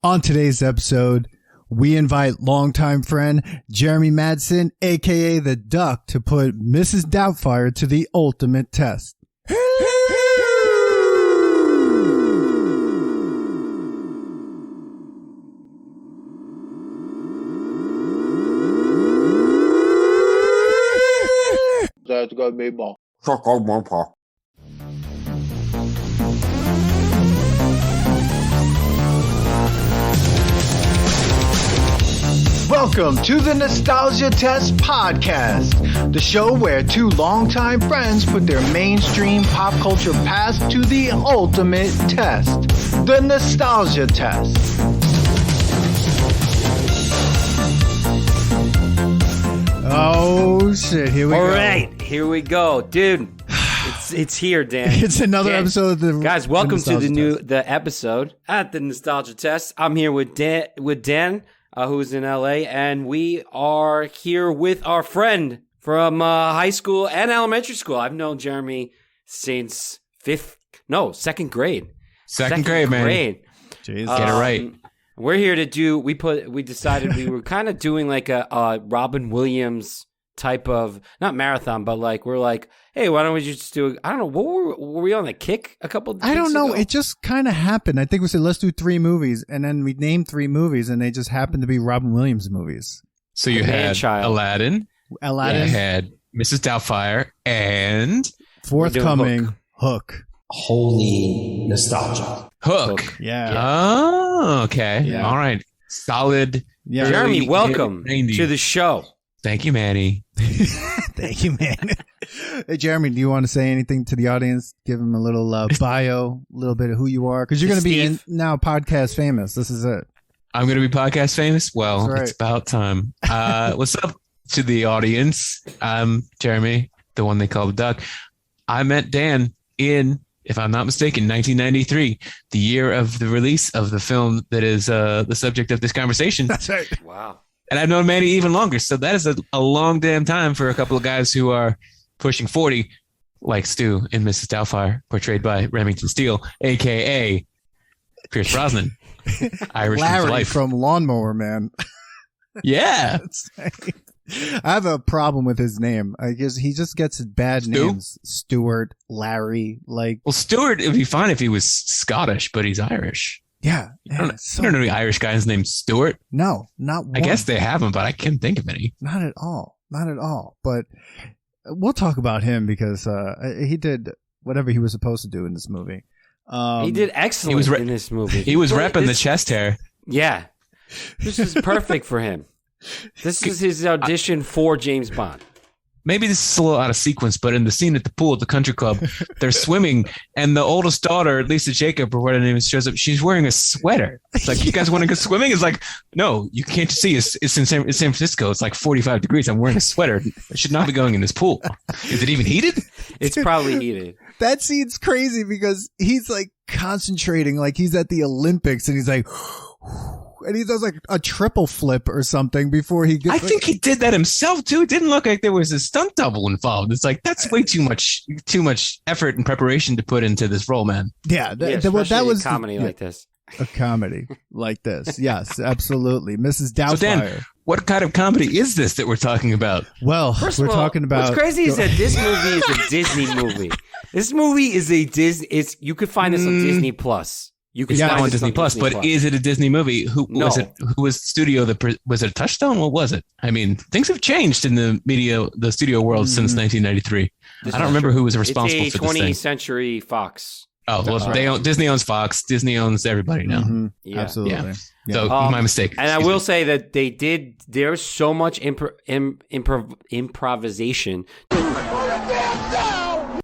On today's episode, we invite longtime friend Jeremy Madson, aka the Duck, to put Mrs. Doubtfire to the ultimate test. That's gonna be more. Welcome to the Nostalgia Test Podcast, the show where two longtime friends put their mainstream pop culture past to the ultimate test, the Nostalgia Test. Oh shit, here we go. All right, here we go. Dude, it's here, Dan. It's another episode of the Guys, welcome to Nostalgia the episode at the Nostalgia Test. I'm here with Dan, who's in LA, and we are here with our friend from high school and elementary school. I've known Jeremy since second grade. Second grade, man. Jesus. Get it right. We're here to do. We decided we were kind of doing like a Robin Wiliams type of, not marathon, but like we're like, hey, why don't we just do? I don't know. What were we on the kick a couple? I don't know. Ago? It just kind of happened. I think we said let's do 3 movies, and then we named 3 movies, and they just happened to be Robin Williams movies. So you had Aladdin. You had Mrs. Doubtfire, and forthcoming Hook. Holy nostalgia. Hook. Yeah. Oh, okay. Yeah. All right. Solid. Yeah. Jeremy, welcome to the show. Thank you, Manny. Thank you, man. Hey, Jeremy, do you want to say anything to the audience? Give them a little bio, a little bit of who you are, because you're going to be now podcast famous. This is it. I'm going to be podcast famous? Well, right. It's about time. What's up to the audience? I'm Jeremy, the one they call the Duck. I met Dan in, if I'm not mistaken, 1993, the year of the release of the film that is the subject of this conversation. That's right. Wow. And I've known Manny even longer. So that is a long damn time for a couple of guys who are pushing 40, like Stu in Mrs. Doubtfire, portrayed by Remington Steele, a.k.a. Pierce Brosnan. Irish Larry life. from Lawnmower Man. Yeah. I have a problem with his name. I guess he just gets bad names. Stuart, Larry, like. Well, Stuart, it would be fine if he was Scottish, but he's Irish. Yeah. I don't know any Irish guys named Stuart. No, not one. I guess they have them, but I can't think of any. Not at all. Not at all. But we'll talk about him because he did whatever he was supposed to do in this movie. He did excellent in this movie. He was repping the chest hair. Yeah. This is perfect for him. This is his audition for James Bond. Maybe this is a little out of sequence, but in the scene at the pool at the country club, they're swimming, and the oldest daughter, Lisa Jacob, or what her name is, shows up. She's wearing a sweater. It's like, you guys want to go swimming? It's like, no, you can't see. It's in San Francisco. It's like 45 degrees. I'm wearing a sweater. I should not be going in this pool. Is it even heated? It's probably heated. That scene's crazy because he's like concentrating, like he's at the Olympics, and he's like, and he does like a triple flip or something before he gets. I think he did that himself too. It didn't look like there was a stunt double involved. It's like, that's way too much effort and preparation to put into this role, man. Yeah, that was a comedy like this. A comedy like this, yes, absolutely. Mrs. Doubtfire. So Dan, what kind of comedy is this that we're talking about? Well, first we're of all, talking about. What's crazy is that this movie is a Disney movie. This movie is a Disney. You could find this on Disney Plus. You could find it on Disney Plus, but is it a Disney movie? Who was it? Who was the studio? Was it a Touchstone? What was it? I mean, things have changed in the studio world since 1993. I don't remember who was responsible for this thing. 20th Century Fox. Oh, well, Disney owns Fox. Disney owns everybody now. Mm-hmm. Yeah. Absolutely. Yeah. So my mistake. And I will say that there's so much improvisation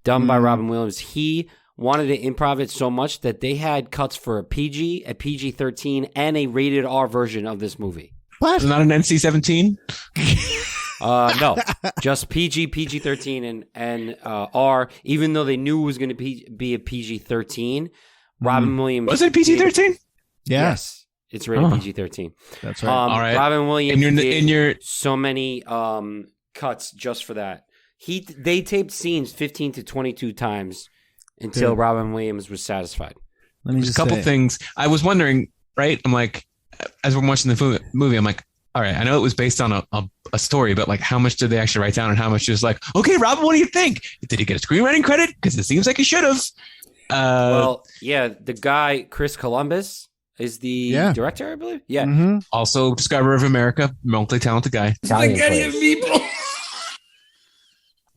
done by Robin Wiliams. He wanted to improv it so much that they had cuts for a PG, a PG-13, and a rated R version of this movie. What? Not an NC-17? No, just PG, PG-13, and R. Even though they knew it was going to be a PG-13, Robin Williams was it PG-13? Yes, it's rated PG-13. That's right. All right. Robin Williams did so many cuts just for that. They taped scenes 15 to 22 times until Robin Williams was satisfied. Let me There's just a couple things. I was wondering, right? I'm like, as we're watching the movie, I'm like, all right, I know it was based on a story, but like, how much did they actually write down, and how much is like, okay, Robin, what do you think? Did he get a screenwriting credit? Because it seems like he should have. Well, yeah, the guy Chris Columbus is the director, I believe. Yeah. Mm-hmm. Also, Discoverer of America, multi-talented guy. Italian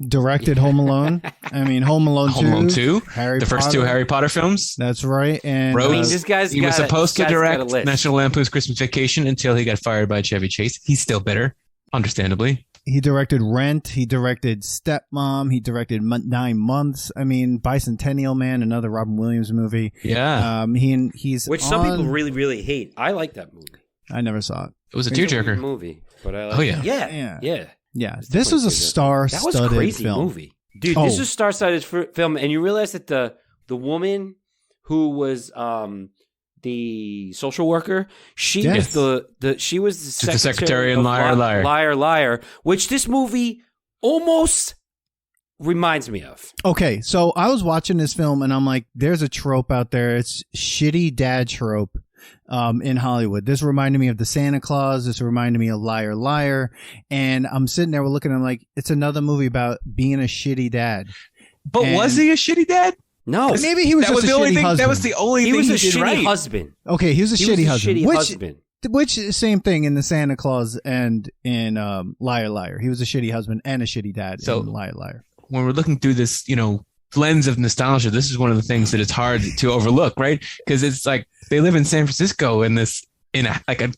Directed Home Alone. Home Alone 2. Home Alone 2. The first two Harry Potter films. That's right. And this guy's he was supposed to direct National Lampoon's Christmas Vacation until he got fired by Chevy Chase. He's still bitter, understandably. He directed Rent. He directed Stepmom. He directed 9 Months. Bicentennial Man, another Robin Williams movie. Yeah. He's which some people really, really hate. I like that movie. I never saw it. It was a tearjerker movie, but I like it. Yeah. This was a star-studded That was a crazy film. movie. Dude, this was a star-studded film, and you realize that the woman who was the social worker, she was the secretary and liar, which this movie almost reminds me of. Okay, so I was watching this film, and I'm like, there's a trope out there. It's shitty dad trope. In Hollywood. This reminded me of the Santa Claus. This reminded me of Liar Liar. And I'm sitting there looking at him like, it's another movie about being a shitty dad. But was he a shitty dad? No. Maybe he was just a shitty husband. That was the only thing he did right. He was a shitty husband. Okay, he was a shitty husband. Which same thing in the Santa Claus and in Liar Liar. He was a shitty husband and a shitty dad in Liar Liar. When we're looking through this, lens of nostalgia, this is one of the things that it's hard to overlook, right? Because it's like they live in San Francisco in a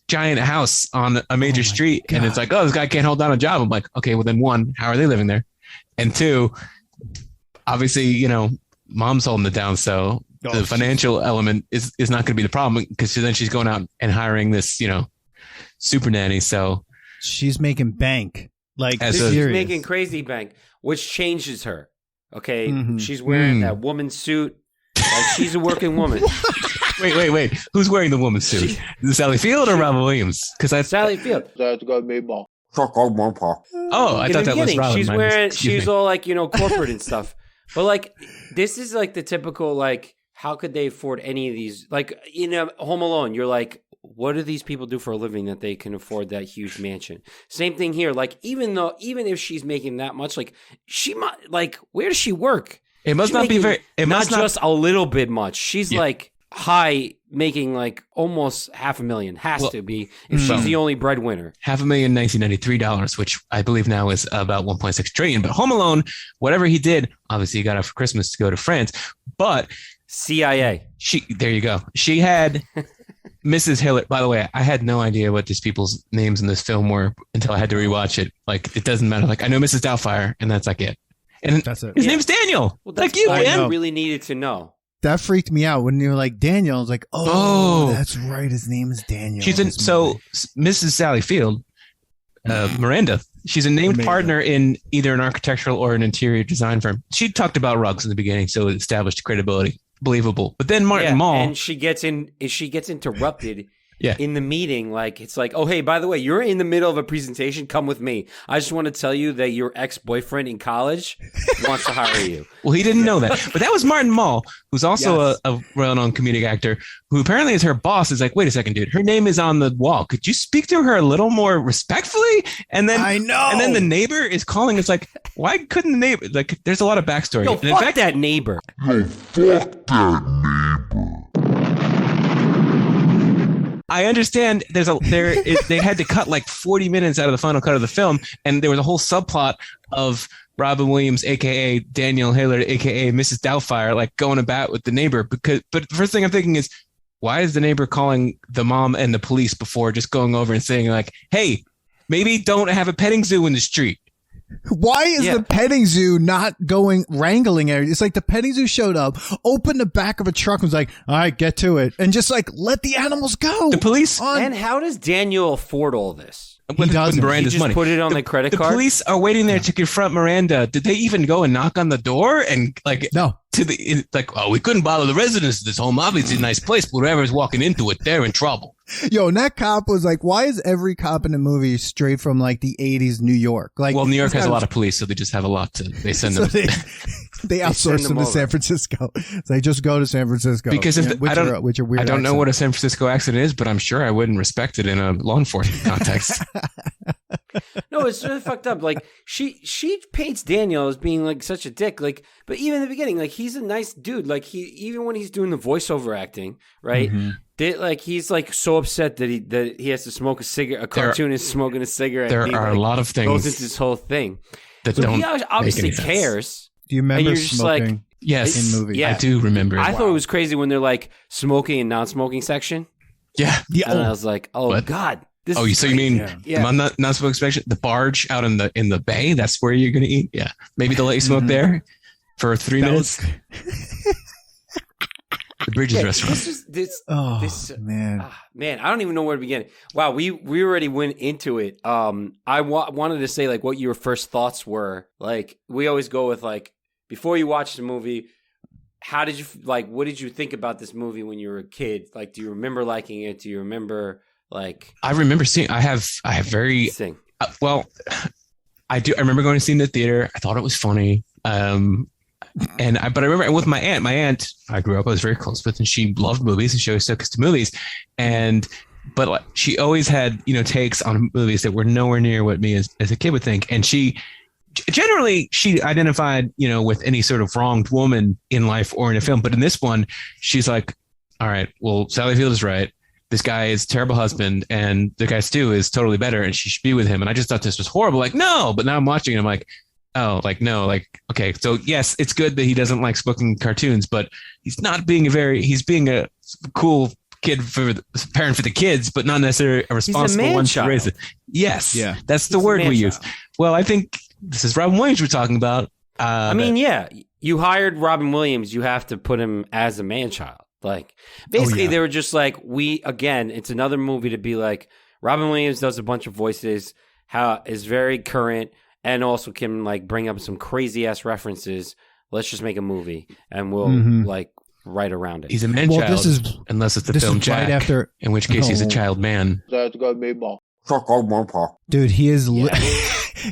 giant house on a major street, and it's like, oh, this guy can't hold down a job. I'm like, okay, well then one, how are they living there? And two, obviously, mom's holding it down, so the financial element is not going to be the problem, because then she's going out and hiring this, super nanny. So she's making bank, she's making crazy bank, which changes her. Okay, she's wearing that woman's suit. Like she's a working woman. Wait. Who's wearing the woman's suit? Is it Sally Field or Robin Williams? Sally Field. That's got me ball. Oh, I thought that was Robin. She's wearing. She's all like corporate and stuff. But like, this is like the typical like, how could they afford any of these? Like, Home Alone, you're like, what do these people do for a living that they can afford that huge mansion? Same thing here. Like, even if she's making that much, like, she might, like, where does she work? It must not be very, it must not just a little bit much. She's like high, making like almost $500,000. Has to be if she's the only breadwinner. $500,000 $1993, which I believe now is about 1.6 trillion. But Home Alone, whatever he did, obviously he got out for Christmas to go to France. But CIA. There you go. She had Mrs. Hillary. By the way, I had no idea what these people's names in this film were until I had to rewatch it. Like, it doesn't matter. Like, I know Mrs. Doubtfire, and that's like it. And that's it. His name's Daniel. Well, that's all you really needed to know. That freaked me out when you were like Daniel. I was like, oh, that's right. His name is Daniel. She's Mrs. Sally Field, Miranda. She's a named partner in either an architectural or an interior design firm. She talked about rugs in the beginning, so it established credibility. Believable. But then Martin Mull, and she gets interrupted in the meeting. Like, it's like, oh, hey, by the way, you're in the middle of a presentation. Come with me. I just want to tell you that your ex-boyfriend in college wants to hire you. Well, he didn't know that. But that was Martin Mull, who's also a well-known comedic actor, who apparently is her boss. Is like, wait a second, dude. Her name is on the wall. Could you speak to her a little more respectfully? And then I know. And then the neighbor is calling. It's like, why couldn't the neighbor? Like, there's a lot of backstory. Yo, fuck that neighbor. Yo, fuck that neighbor. I understand they had to cut like 40 minutes out of the final cut of the film, and there was a whole subplot of Robin Williams, aka Daniel Hillard, aka Mrs. Doubtfire, like going about with the neighbor. But the first thing I'm thinking is, why is the neighbor calling the mom and the police before just going over and saying like, hey, maybe don't have a petting zoo in the street? Why is the petting zoo not going wrangling area? It's like the petting zoo showed up, opened the back of a truck, and was like, all right, get to it. And just like, let the animals go. The police. And how does Daniel afford all this? With Miranda's he just money. Put it on the credit card? The police are waiting there to confront Miranda. Did they even go and knock on the door? And like, no. Oh, we couldn't bother the residents of this home. Obviously a nice place, but whoever's walking into it, they're in trouble. Yo, and that cop was like, why is every cop in the movie straight from like the 80s New York? Like, well, New York has a lot of police, so they just have a lot to. They send them. They outsource them to San Francisco. So they just go to San Francisco. Because if with your weird I don't know accent. what a San Francisco accent is, but I'm sure I wouldn't respect it in a law enforcement context. No, it's really fucked up. Like she paints Daniel as being like such a dick. Like, but even in the beginning, like he's a nice dude. Like even when he's doing the voiceover acting, right? Mm-hmm. He's like so upset that he has to smoke a cigarette. A cartoonist smoking a cigarette. There are a lot of things goes into this whole thing that so don't. He obviously make any cares. sense. Do you remember you're just smoking? like, yes, in movies. Yeah. I do remember. I thought it was crazy when they're like smoking and non-smoking section. Yeah. And I was like, oh What? God. This Oh, is so you mean Yeah. non-smoking section? The barge out in the bay? That's where you're gonna eat? Yeah. Maybe they'll let you smoke there for 3 minutes. The Bridges restaurant. Man. Man, I don't even know where to begin. Wow, we already went into it. I wanted to say like what your first thoughts were. Like we always go with like before you watch the movie, how did you like? What did you think about this movie when you were a kid? Like, do you remember liking it? Do you remember like? I remember seeing. I have very well. I do. I remember going to see it in the theater. I thought it was funny. But I remember with my aunt. My aunt, I grew up. I was very close with, and she loved movies, and she always took us to movies. But like, she always had takes on movies that were nowhere near what me as a kid would think. And she identified with any sort of wronged woman in life or in a film. But in this one, she's like, all right, well, Sally Field is right. This guy is a terrible husband, and the guy Stu is totally better, and she should be with him. And I just thought this was horrible. Like, no, but now I'm watching it. I'm like, oh, like, no, like, okay. So yes, it's good that he doesn't like smoking cartoons, but he's being a cool kid parent for the kids, but not necessarily a responsible one to raise it. Yes. Yeah. That's the word we use. Well, I think this is Robin Williams we're talking about. I mean, yeah, you hired Robin Williams. You have to put him as a man-child. Like, basically, they were just like, it's another movie to be like, Robin Williams does a bunch of voices, is very current, and also can like bring up some crazy ass references. Let's just make a movie, and we'll like write around it. He's a man-child, unless it's the film Jack, after, in which case he's a child man. Dude, he is.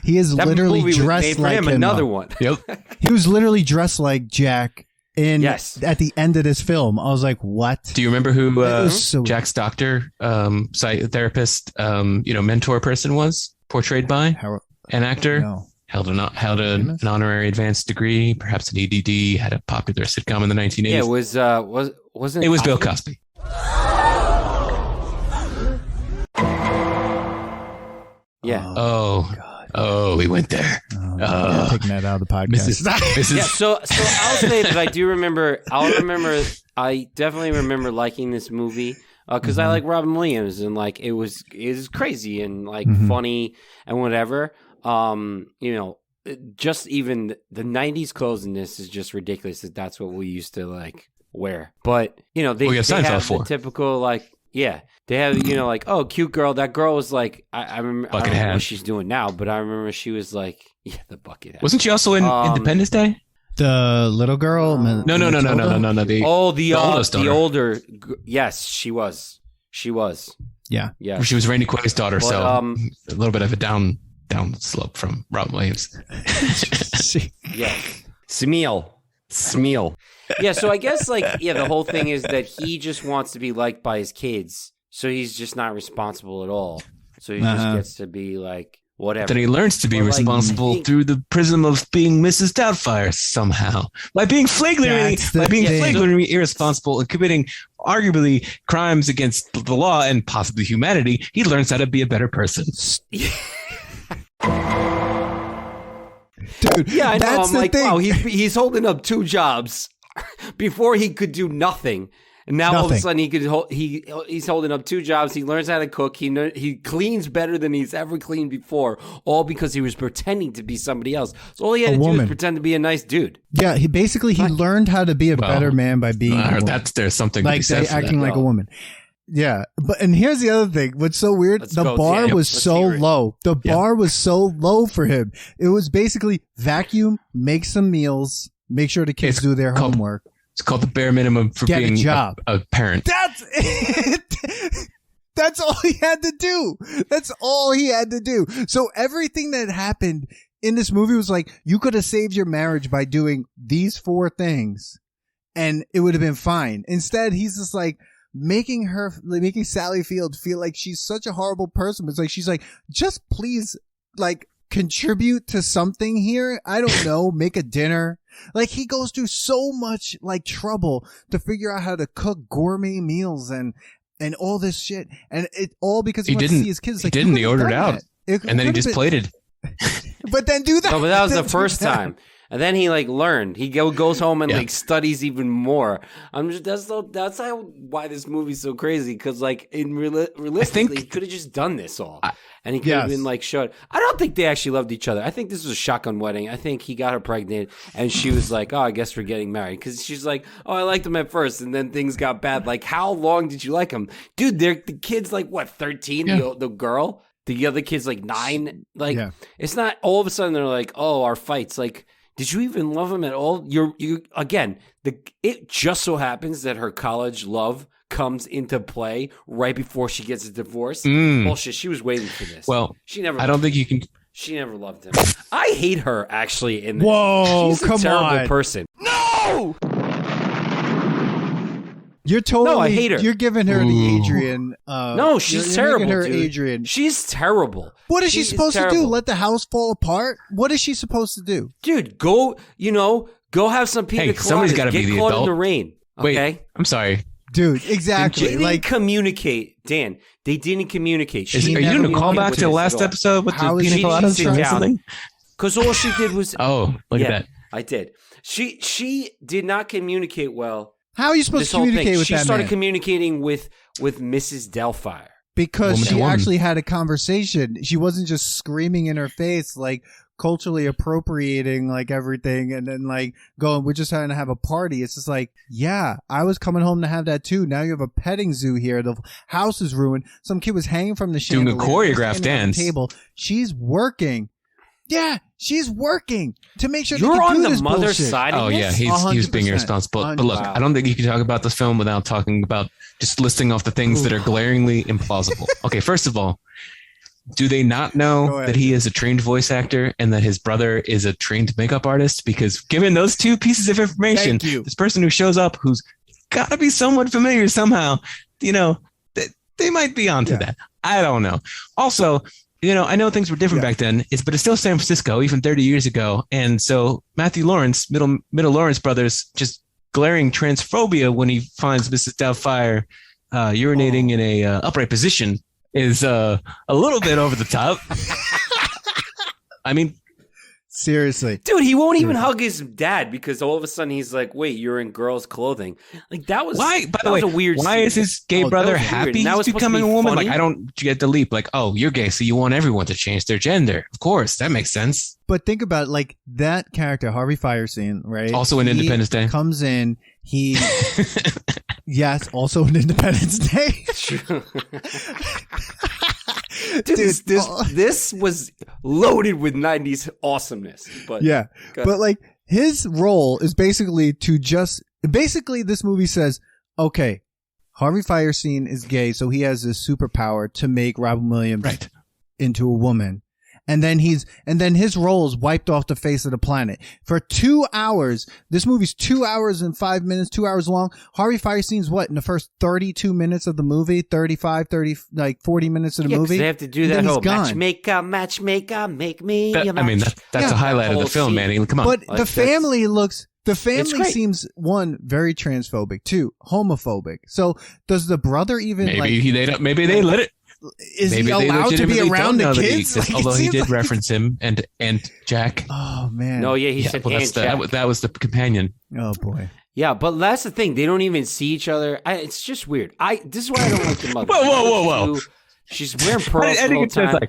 He is that literally movie dressed made for like him. Another one. Yep. He was literally dressed like Jack. At the end of this film, I was like, "What?" Do you remember who Jack's doctor, therapist, mentor person was portrayed by? An actor. No. Held an honorary advanced degree, perhaps an EDD. Had a popular sitcom in the 1980s. Yeah, it wasn't. It was Bill Cosby. Yeah. Oh. God. Oh, we went there. Taking that out of the podcast. Yeah, so I'll say that I do remember. I definitely remember liking this movie because I like Robin Williams and like it was crazy and like funny and whatever. Just even the '90s clothes in this is just ridiculous. That's what we used to like wear. But they have the typical like. Yeah, they have, like, oh, cute girl. That girl was like, I remember, I don't know what she's doing now, but I remember she was like, the bucket hat. Wasn't she also in Independence Day? The little girl? No. The older. Yes, she was. Yeah. She was Randy Quaid's daughter, so a little bit of a down slope from Robin Williams. Yeah. Smeal. Yeah, so I guess the whole thing is that he just wants to be liked by his kids, so he's just not responsible at all. So he just gets to be like whatever. Then he learns to be responsible through the prism of being Mrs. Doubtfire somehow, by being flagrantly irresponsible and committing arguably crimes against the law and possibly humanity. He learns how to be a better person. Dude, yeah, I know. I'm like, wow, he's holding up 2 jobs. Before he could do nothing, and now all of a sudden he's holding up 2 jobs. He learns how to cook. He cleans better than he's ever cleaned before, all because he was pretending to be somebody else. So all he had to do was pretend to be a nice dude. Yeah, he learned how to be a better man by being. There's something like to be said for acting that. like a woman. Yeah, and here's the other thing. What's so weird? The bar was so low. The bar was so low for him. It was basically vacuum, make some meals. Make sure the kids do their homework. It's called the bare minimum for being a parent. That's it. That's all he had to do. That's all he had to do. So everything that happened in this movie was like, you could have saved your marriage by doing these 4 things and it would have been fine. Instead, he's just like making Sally Field feel like she's such a horrible person. It's like, she's like, just please, like, contribute to something here. I don't know, make a dinner. Like, he goes through so much like trouble to figure out how to cook gourmet meals and all this shit, and it all because he wants to see his kids. He didn't. He ordered out, and then he just plated. But then do that. No, but that was the first time, and then he like learned. He goes home and like studies even more. That's why this movie's so crazy, because like realistically, he could have just done this all, and he could have been like showed. I don't think they actually loved each other. I think this was a shotgun wedding. I think he got her pregnant, and she was like, "Oh, I guess we're getting married," because she's like, "Oh, I liked him at first, and then things got bad." Like, how long did you like him, dude? The kid's like what, 13? The girl. The other kid's like 9. Like, it's not all of a sudden they're like, "Oh, our fights." Like, did you even love him at all? You again. It just so happens that her college love comes into play right before she gets a divorce. Bullshit. She was waiting for this. Well, she never. I don't think you can. She never loved him. I hate her actually. In this. Whoa, she's a terrible person. No. You're totally. No, I hate her. You're giving her the Adrian. No, she's terrible. Her dude. Adrian. She's terrible. What is she supposed to do? Let the house fall apart? What is she supposed to do? Dude, go have some pina coladas. Somebody's got to be the caught adult. In the rain. Okay? Wait, I'm sorry. Dude, exactly. They didn't communicate, Dan. They didn't communicate. Are you doing a callback to the last episode with the pina coladas or something? Because all she did was. Oh, look at that. I did. She did not communicate well. How are you supposed to communicate with that man? She started communicating with Mrs. Doubtfire. Because she actually had a conversation. She wasn't just screaming in her face, like culturally appropriating like everything and then like going, we're just trying to have a party. It's just like, yeah, I was coming home to have that too. Now you have a petting zoo here. The house is ruined. Some kid was hanging from the chandelier. Doing a choreographed dance. Table. She's working. Yeah, she's working to make sure you're on the mother's bullshit. side. Oh yeah, he was being irresponsible. But look, I don't think you can talk about this film without talking about just listing off the things that are glaringly implausible. Okay, first of all, do they not know that he is a trained voice actor and that his brother is a trained makeup artist? Because given those 2 pieces of information, this person who shows up who's got to be somewhat familiar somehow, they might be onto that. I don't know. Also, I know things were different back then, but it's still San Francisco, even 30 years ago. And so Matthew Lawrence, middle Lawrence brothers, just glaring transphobia when he finds Mrs. Doubtfire urinating in a upright position is a little bit over the top. I mean, seriously, dude, he won't even hug his dad because all of a sudden he's like, "Wait, you're in girls' clothing." Like that was why. By the way, a weird. Why is his gay brother happy he's becoming a woman? Like, I don't get the leap. Like, oh, you're gay, so you want everyone to change their gender. Of course, that makes sense. But think about it, like that character, Harvey Firestein, right? Also in Independence Day. Comes in, he yes, also in Independence Day. Dude, this was loaded with 90s awesomeness. But yeah, but like his role is basically this movie says, okay, Harvey Firestein is gay, so he has this superpower to make Robin Williams into a woman. And then his role is wiped off the face of the planet. For 2 hours, this movie's 2 hours and 5 minutes, 2 hours long. Harvey Firestein's what, in the first 32 minutes of the movie, 35, 30, like 40 minutes of the movie? They have to do that whole matchmaker, make me a match. I mean, that's a highlight of the film, Manny. Come on. But the family seems, one, very transphobic, two, homophobic. So does the brother even maybe they let it. Is he allowed to be around the kids? Although he did reference him and Jack. Oh man. No, yeah, he said that was the companion. Oh boy. Yeah, but that's the thing. They don't even see each other. It's just weird. This is why I don't like the mother. Whoa. She's wearing pearls all the time.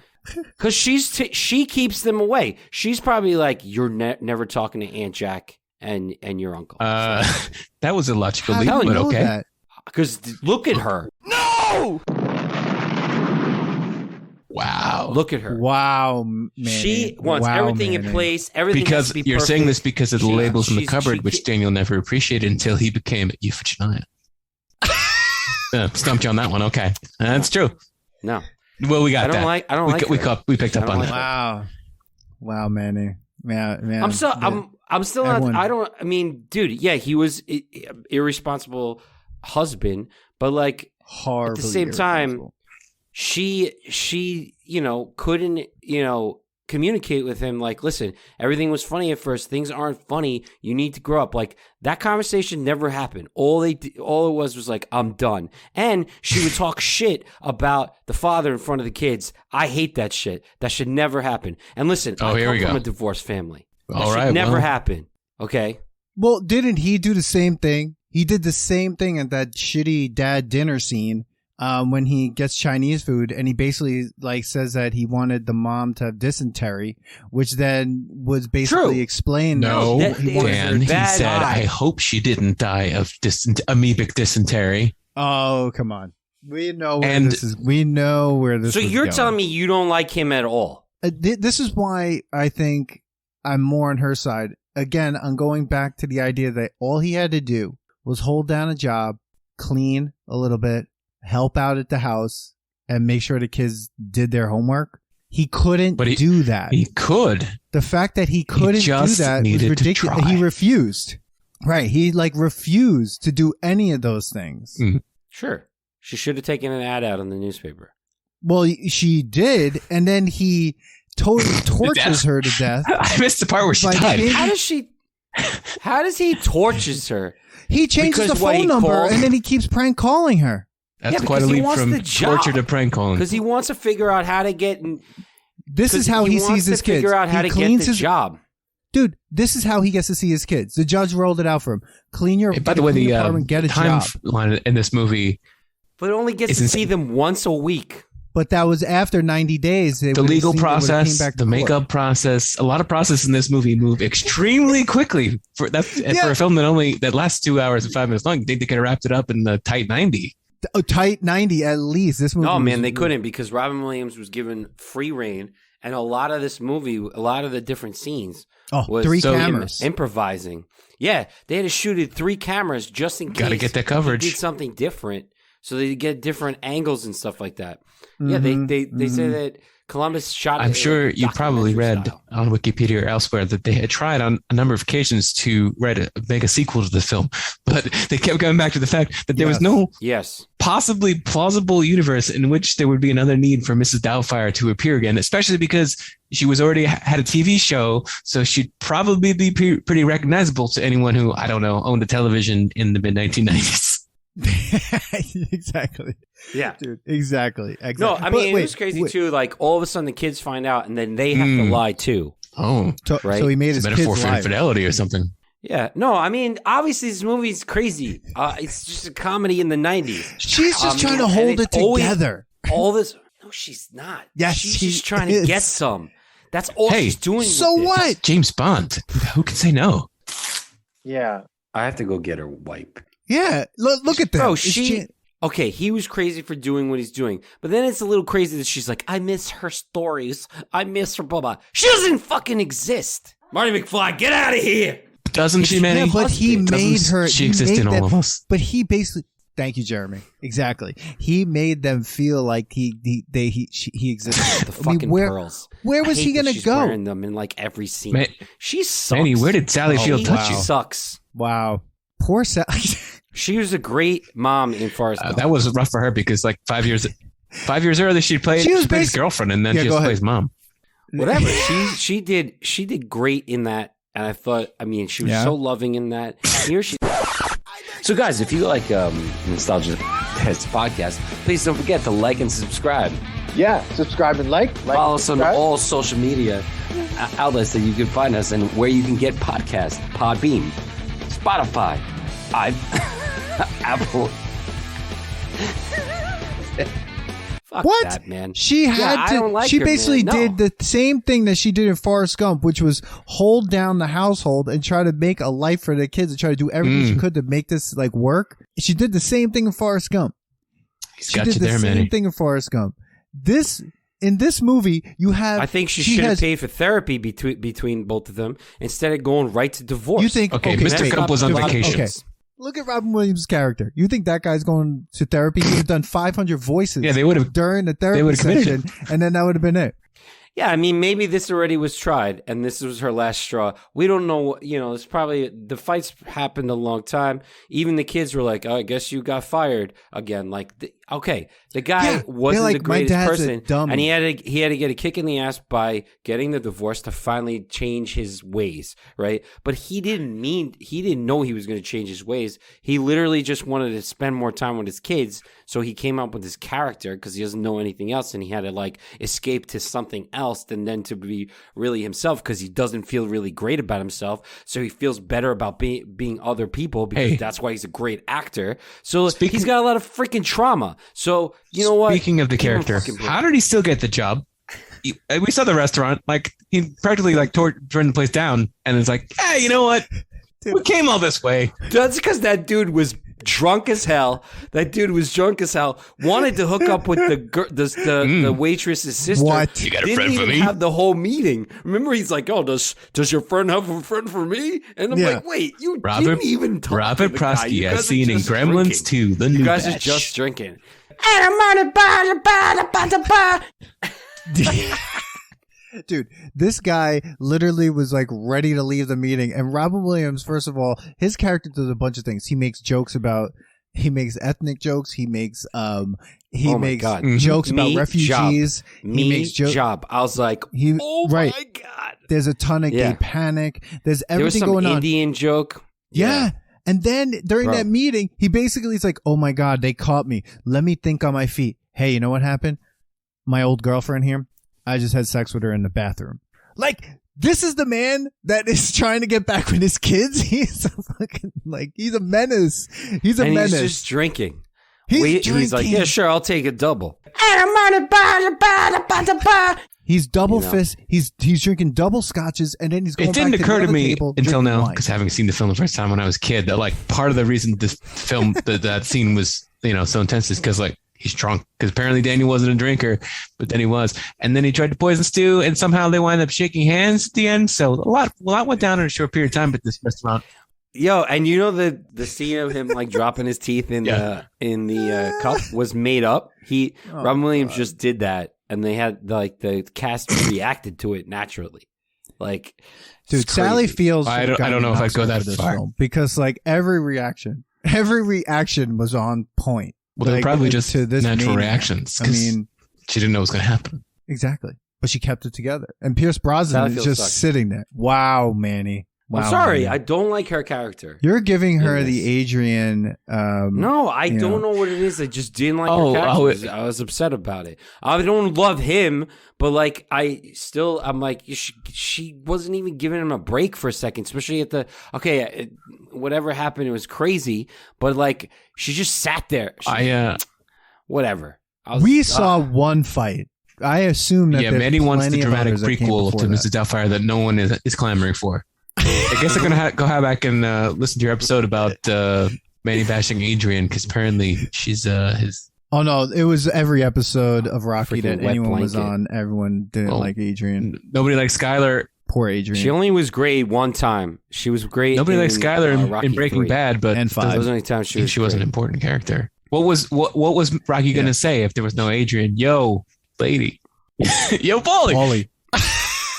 Because she keeps them away. She's probably like, you're never talking to Aunt Jack and your uncle. That was illogical, but okay. Because look at her. No! Wow. Look at her. Wow, man. She wants everything in place. Everything because has to be you're perfect. saying this because of the labels in the cupboard, which Daniel never appreciated until he became Euphigenia. Stumped you on that one. Okay, that's true. No. Well, we got I don't that. like. I don't like. We picked up on that. Wow, Manny. Man. I'm still not. I don't. I mean, dude. Yeah, he was irresponsible husband, but like horribly at the same time, she couldn't communicate with him. Like, listen, everything was funny at first. Things aren't funny. You need to grow up. Like that conversation never happened. All it was like, I'm done. And she would talk shit about the father in front of the kids. I hate that shit. That should never happen. And listen, I come from a divorced family. That should never happen. Okay. Well, didn't he do the same thing? He did the same thing at that shitty dad dinner scene. When he gets Chinese food, and he basically like says that he wanted the mom to have dysentery, which then was basically explained. No, Dan, he said, "I hope she didn't die of amoebic dysentery." Oh, come on, we know where this is. We know where this. So is you're going. telling me you don't like him at all? This is why I think I'm more on her side. Again, I'm going back to the idea that all he had to do was hold down a job, clean a little bit, help out at the house, and make sure the kids did their homework. He couldn't do that. He could. The fact that he couldn't do that was ridiculous. He refused. Right. He refused to do any of those things. Mm-hmm. Sure. She should have taken an ad out in the newspaper. Well, she did, and then he totally tortures her to death. I missed the part where she died. How does he tortures her? He changes the phone number, and then he keeps prank calling her. That's quite a leap from torture to prank calling. Because he wants to figure out how to get. This is how he sees his kids. Figure out how to get the job. Dude, this is how he gets to see his kids. The judge rolled it out for him. Clean your by the way, the apartment, get a time job. line in this movie, but it only gets to see them once a week. But that was after 90 days. The legal process, the makeup process, a lot of process in this movie move extremely quickly. For a film that lasts 2 hours and 5 minutes long, they could have wrapped it up in the tight 90. A tight 90 at least. This movie. No, man, they couldn't because Robin Wiliams was given free reign, and a lot of this movie, a lot of the different scenes, was 3 cameras improvising. Yeah, they had to shoot it 3 cameras just in case. Got to get that coverage. They did something different, so they get different angles and stuff like that. Yeah, they say that Columbus shot. I'm sure you probably read on Wikipedia or elsewhere that they had tried on a number of occasions to make a sequel to the film, but they kept going back to the fact that there was no possibly plausible universe in which there would be another need for Mrs. Doubtfire to appear again, especially because she was already had a TV show, so she'd probably be pretty recognizable to anyone who, I don't know, owned a television in the mid-1990s. Exactly. Yeah, dude. Exactly. No, I mean, it was crazy too. Like all of a sudden, the kids find out, and then they have to lie too. Oh, right. So he made his metaphor kids for lie. Infidelity or something. Yeah. No, I mean, obviously, this movie's crazy. It's just a comedy in the '90s. She's just trying to hold it together. All this. No, she's not. Yes, she's just trying to get some. That's all she's doing. So what? It's James Bond. Who can say no? Yeah. I have to go get her wipe. Yeah, look at that. Bro, okay, he was crazy for doing what he's doing, but then it's a little crazy that she's like, I miss her stories. I miss her blah, blah. She doesn't fucking exist. Marty McFly, get out of here. Doesn't she, Manny? Yeah, but he made her. She exists in all of us. But he basically, thank you, Jeremy. Exactly. He made them feel like he existed. The fucking pearls. Where was he going to go? Wearing them in like every scene. She sucks. Manny, where did Sally Field touch you? She sucks. Wow. Poor Sally. She was a great mom in Forrest Gump. That was rough for her because like 5 years earlier she played his girlfriend, and then she just plays mom. Whatever. She did great in that, and I thought, I mean, she was so loving in that. Here she. So guys, if you like Nostalgia Test podcast, please don't forget to like and subscribe. Yeah, subscribe and like. Follow us on all social media outlets that you can find us, and where you can get podcasts: Podbean, Spotify, Apple. Fuck what? That, man. She had to. Like she basically did the same thing that she did in Forrest Gump, which was hold down the household and try to make a life for the kids and try to do everything she could to make this like work. She did the same thing in Forrest Gump. She did the same thing in Forrest Gump. In this movie, you have. I think she should have paid for therapy between both of them instead of going right to divorce. You think? Okay, Mr. Gump was on vacation. Okay. Look at Robin Williams' character. You think that guy's going to therapy? He would have done 500 voices. Yeah, they would have during the therapy session, and then that would have been it. Yeah, I mean, maybe this already was tried, and this was her last straw. We don't know. You know, it's probably the fights happened a long time. Even the kids were like, "Oh, I guess you got fired again." Like, okay, the guy wasn't like, the greatest my dad's person, a dummy. and he had to get a kick in the ass by getting the divorce to finally change his ways, right? But he didn't know he was going to change his ways. He literally just wanted to spend more time with his kids, so he came up with this character because he doesn't know anything else, and he had to like escape to something else than then to be really himself because he doesn't feel really great about himself. So he feels better about being other people because that's why he's a great actor. So he's got a lot of freaking trauma. So you know what? Speaking of the character, how did he still get the job? We saw the restaurant. Like he practically like turned the place down, and it's like, hey, you know what? We came all this way. That's because that dude was drunk as hell. Wanted to hook up with the waitress's sister. What? You got a Didn't friend for even me? have the whole meeting. Remember, he's like, "Oh, does your friend have a friend for me?" And I'm like, "Wait, you didn't even talk Robert to the guy. Prosky, You guys as seen are in just Gremlins drinking. 2, the new You guys are batch. just drinking." Dude, this guy literally was like ready to leave the meeting. And Robin Williams, first of all, his character does a bunch of things. He makes ethnic jokes. He makes jokes about refugees. He makes jokes. I was like, my God. There's a ton of gay panic. There's everything there was going some on. Indian joke. Yeah. And then during that meeting, he basically is like, oh my God, they caught me. Let me think on my feet. Hey, you know what happened? My old girlfriend here, I just had sex with her in the bathroom. Like, this is the man that is trying to get back with his kids. He's a fucking, like, he's a menace. He's a menace. He's just drinking. He's like, yeah, sure, I'll take a double. He's double fist. He's drinking double scotches, and then he's going. It didn't back occur to the me table, until drinking now, wine. because having seen the film the first time when I was a kid, that like part of the reason this film that scene was so intense is because like he's drunk. Because apparently Daniel wasn't a drinker, but then he was, and then he tried to poison Stu, and somehow they wind up shaking hands at the end. So a lot went down in a short period of time at this restaurant. Yo, and you know the scene of him like dropping his teeth in the cup was made up. Robin Williams just did that, and they had like the cast reacted to it naturally. Like, dude, Sally Fields. I don't know if I'd go that far film because like every reaction was on point. Well, they're like, probably just to this natural maniac. reactions. I mean, she didn't know what was going to happen. Exactly, but she kept it together. And Pierce Brosnan is just sitting there. Wow, Manny. Wow, I'm sorry, Manny. I don't like her character. You're giving her the Adrian. No, I don't know what it is. I just didn't like her character. I was upset about it. I don't love him, but like I'm like she wasn't even giving him a break for a second, especially at whatever happened, it was crazy. But like she just sat there. Whatever. We saw one fight. I assume that Manny wants the dramatic prequel to Mrs. Doubtfire that no one is clamoring for. I guess I'm gonna go back and listen to your episode about Manny bashing Adrian because apparently she's his. Oh no! It was every episode of Rocky that wet anyone was blanket. on. Everyone didn't like Adrian. Nobody likes Skylar. Poor Adrian. She only was great one time. She was great. Nobody likes Skylar in Breaking 3. Bad, but And 5. That was the only time she was an important character. What was Rocky gonna say if there was no Adrian? Yo, lady. Yo, Paulie.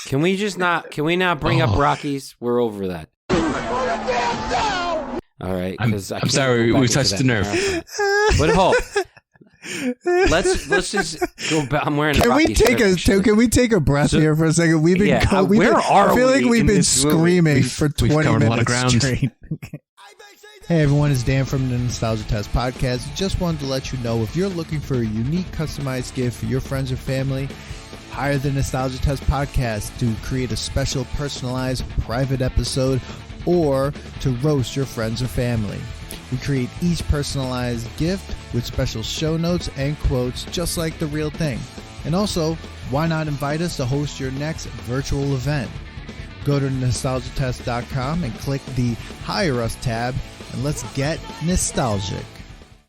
Can we not bring up Rockies? We're over that. All right. I'm sorry, we touched the nerve. But hold. Let's just go back. I'm wearing. Can we take a breath here for a second? We've been. I feel like we've been screaming for 20 minutes straight. Hey everyone, it's Dan from the Nostalgia Test Podcast. Just wanted to let you know if you're looking for a unique customized gift for your friends or family, hire the Nostalgia Test Podcast to create a special personalized private episode or to roast your friends or family. We create each personalized gift with special show notes and quotes just like the real thing. And also, why not invite us to host your next virtual event? Go to nostalgiatest.com and click the Hire Us tab and let's get nostalgic.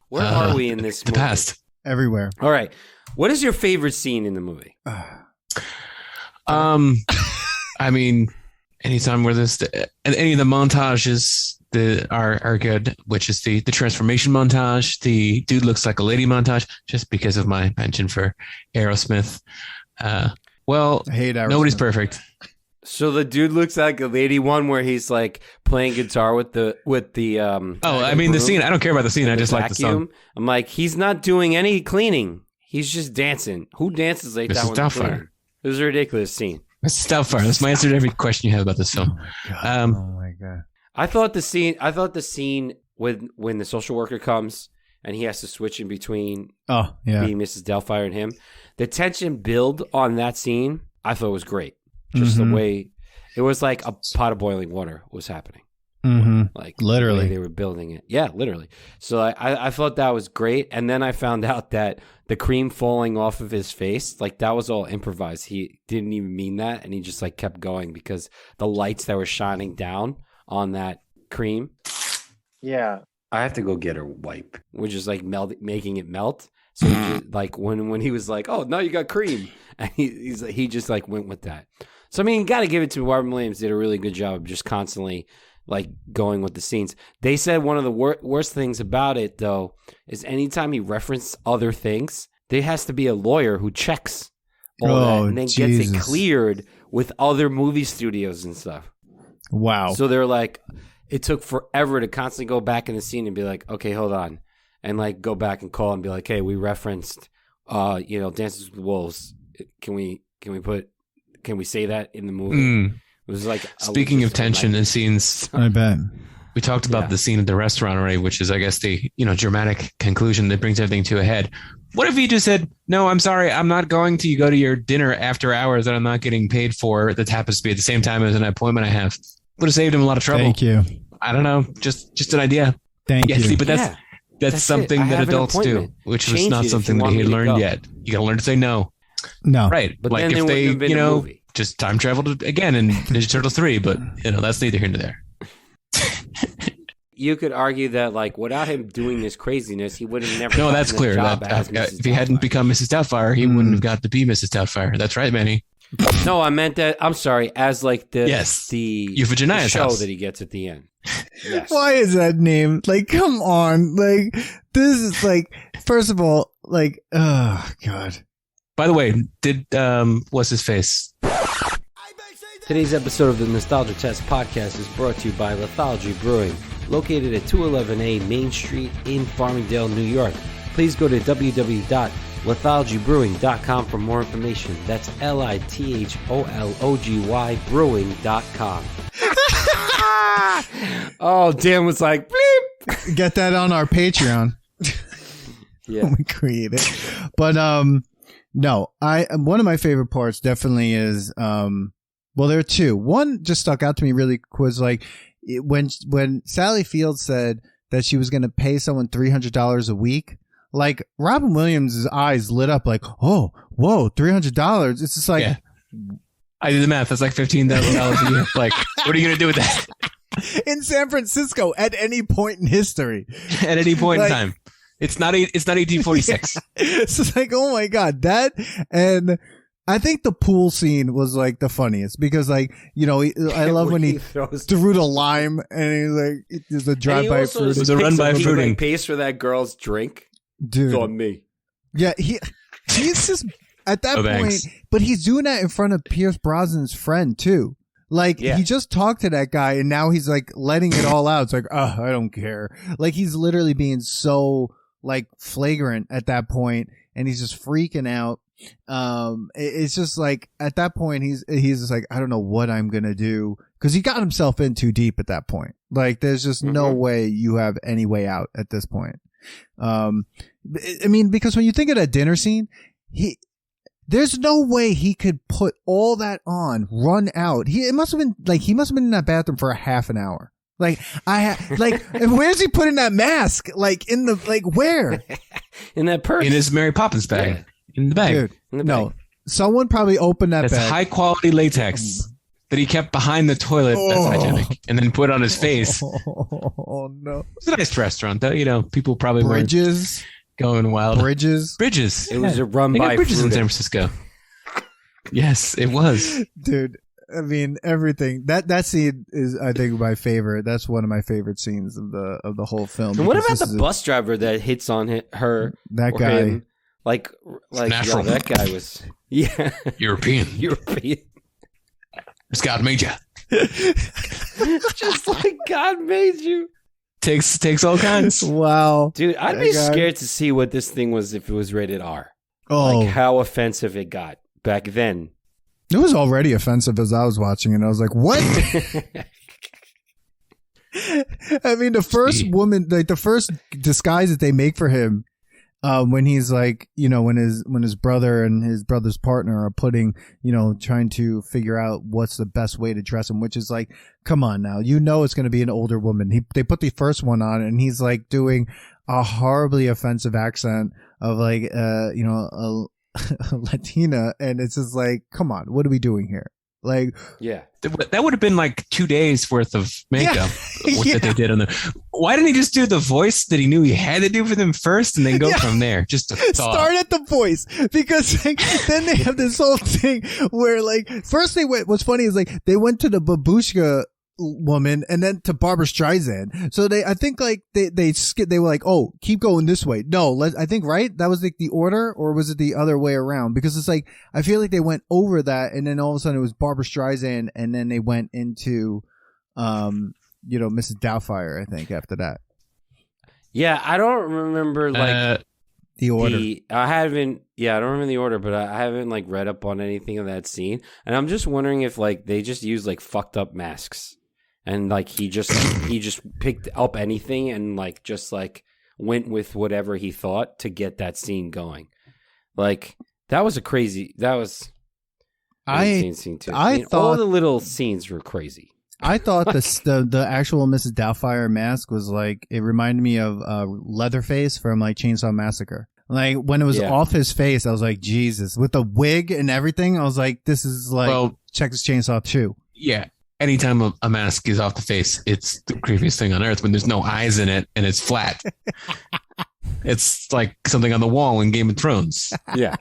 Where are we in this movie? The past. Everywhere. All right. What is your favorite scene in the movie? I mean, anytime where any of the montages are good, which is the transformation montage, the dude looks like a lady montage, just because of my penchant for Aerosmith. Well, I hate Aerosmith. Nobody's perfect. So the dude looks like a lady one where he's like playing guitar with the the scene. I don't care about the scene. I just like the song. I'm like, he's not doing any cleaning. He's just dancing. Who dances like that? Doubtfire. It was a ridiculous scene. Mrs. Doubtfire. That's my answer to every question you have about this film. Oh my god. I thought the scene when the social worker comes and he has to switch in between being Mrs. Doubtfire and him. The tension build on that scene, I thought was great. Just the way it was like a pot of boiling water was happening. Like literally, the way they were building it. Yeah, literally. So I thought that was great. And then I found out that the cream falling off of his face, like that was all improvised. He didn't even mean that, and he just like kept going because the lights that were shining down on that cream. Yeah, I have to go get a wipe, which is like making it melt. So he just, like when he was like, "Oh, now you got cream," and he just like went with that. So I mean, you got to give it to Robin Wiliams. Did a really good job of just constantly like going with the scenes. They said one of the worst things about it though is anytime he referenced other things, there has to be a lawyer who checks all that and then gets it cleared with other movie studios and stuff. Wow. So they're like, it took forever to constantly go back in the scene and be like, okay, hold on. And like go back and call and be like, hey, we referenced, Dances with Wolves. Can we say that in the movie? It was like speaking of tension and scenes. I bet we talked about the scene at the restaurant already, which is, I guess, the dramatic conclusion that brings everything to a head. What if he just said, "No, I'm sorry, I'm not going to go to your dinner after hours that I'm not getting paid for. That happens to be at the same time as an appointment I have." Would have saved him a lot of trouble. Thank you. I don't know, just an idea. Thank you. See, but that's something that adults do, which was not something that he had learned yet. You got to learn to say no. No. Right. But like if they, just time traveled again in Ninja Turtles 3, but that's neither here nor there. You could argue that like without him doing this craziness, he would have never. No, that's clear. If he hadn't become Mrs. Doubtfire, he wouldn't have got to be Mrs. Doubtfire. That's right, Manny. No, I meant that. I'm sorry. As like the Euphegenia's show house that he gets at the end. Yes. Why is that name? Like, come on. Like, this is like, first of all, like, oh god. By the way, did what's his face? Today's episode of the Nostalgia Test podcast is brought to you by Lithology Brewing, located at 211A Main Street in Farmingdale, New York. Please go to www.lithologybrewing.com for more information. That's LITHOLOGY brewing.com. Oh, Dan was like, bleep. Get that on our Patreon. Yeah. We create it. But no, one of my favorite parts definitely is well, there are two. One just stuck out to me really was like when Sally Field said that she was going to pay someone $300 a week. Like Robin Williams' eyes lit up like, oh, whoa, $300. It's just like, I did the math. That's like $15,000 a year. Like, what are you going to do with that? In San Francisco at any point in history. At any point in time. It's not 1846. Yeah. It's just like, oh my God, that. And I think the pool scene was like the funniest because like, I love when he threw the lime and he's like, there's a drive-by fruiting. There's a run-by fruiting. He pays for that girl's drink. Dude. It's on me. Yeah, he's just at that point, but he's doing that in front of Pierce Brosnan's friend too. Like he just talked to that guy and now he's like letting it all out. It's like, oh, I don't care. Like he's literally being so like flagrant at that point and he's just freaking out. It's just like at that point he's just like, I don't know what I'm gonna do because he got himself in too deep at that point. Like there's just no way you have any way out at this point. I mean, because when you think of that dinner scene, there's no way he could put all that on, run out. He must have been in that bathroom for a half an hour. Like where's he putting that mask? Like where? In that purse. In his Mary Poppins bag. Yeah. In the bag. Dude, no. Someone probably opened that bag. It's high quality latex that he kept behind the toilet. That's hygienic. And then put on his face. Oh no. It's a nice restaurant though. People probably Bridges. Going wild. Bridges. It was a run by Bridges in San Francisco. Yes, it was. Dude, I mean, everything. That scene is, I think, my favorite. That's one of my favorite scenes of the whole film. And what about the bus driver that hits on her? That guy. Him? Like natural. That guy was European. It's God made you. Just like God made you. Takes all kinds. Wow, dude, I'd be scared to see what this thing was if it was rated R. Oh, like how offensive it got back then. It was already offensive as I was watching it. I was like, "What?" I mean, the first woman, like the first disguise that they make for him, when he's like, when his brother and his brother's partner are putting, trying to figure out what's the best way to dress him, which is like, come on now, it's going to be an older woman. They put the first one on, and he's like doing a horribly offensive accent of like, a Latina, and it's just like, come on, what are we doing here? Like, yeah, that would have been like 2 days worth of makeup that they did on the. Why didn't he just do the voice that he knew he had to do for them first, and then go from there? Just to start at the voice, because like, then they have this whole thing where like first they went. What's funny is like they went to the babushka woman and then to Barbara Streisand. So I think like they skipped. They were like, oh, keep going this way. No, I think right. That was like the order, or was it the other way around? Because it's like I feel like they went over that, and then all of a sudden it was Barbara Streisand, and then they went into, Mrs. Doubtfire. I think after that. Yeah, I don't remember like the order. I don't remember the order, but I haven't like read up on anything of that scene, and I'm just wondering if like they just used like fucked up masks. And like he just picked up anything and like just like went with whatever he thought to get that scene going. Like that was insane scene too. I thought all the little scenes were crazy. I thought the actual Mrs. Doubtfire mask was like, it reminded me of Leatherface from like Chainsaw Massacre. Like when it was off his face, I was like, Jesus, with the wig and everything. I was like, this is like Texas Chainsaw 2. Yeah. Anytime a mask is off the face, it's the creepiest thing on earth when there's no eyes in it and it's flat. It's like something on the wall in Game of Thrones. Yeah.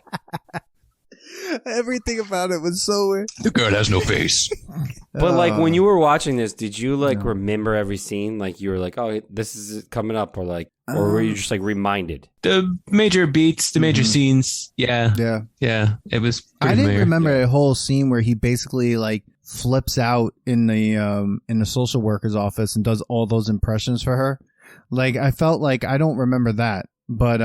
Everything about it was so weird. The girl has no face. But like when you were watching this, did you like remember every scene? Like you were like, oh, this is coming up, or like, or were you just like reminded? The major beats, the major scenes. Yeah. It was. I didn't remember a whole scene where he basically like flips out in the social worker's office and does all those impressions for her. Like I felt like I don't remember that, but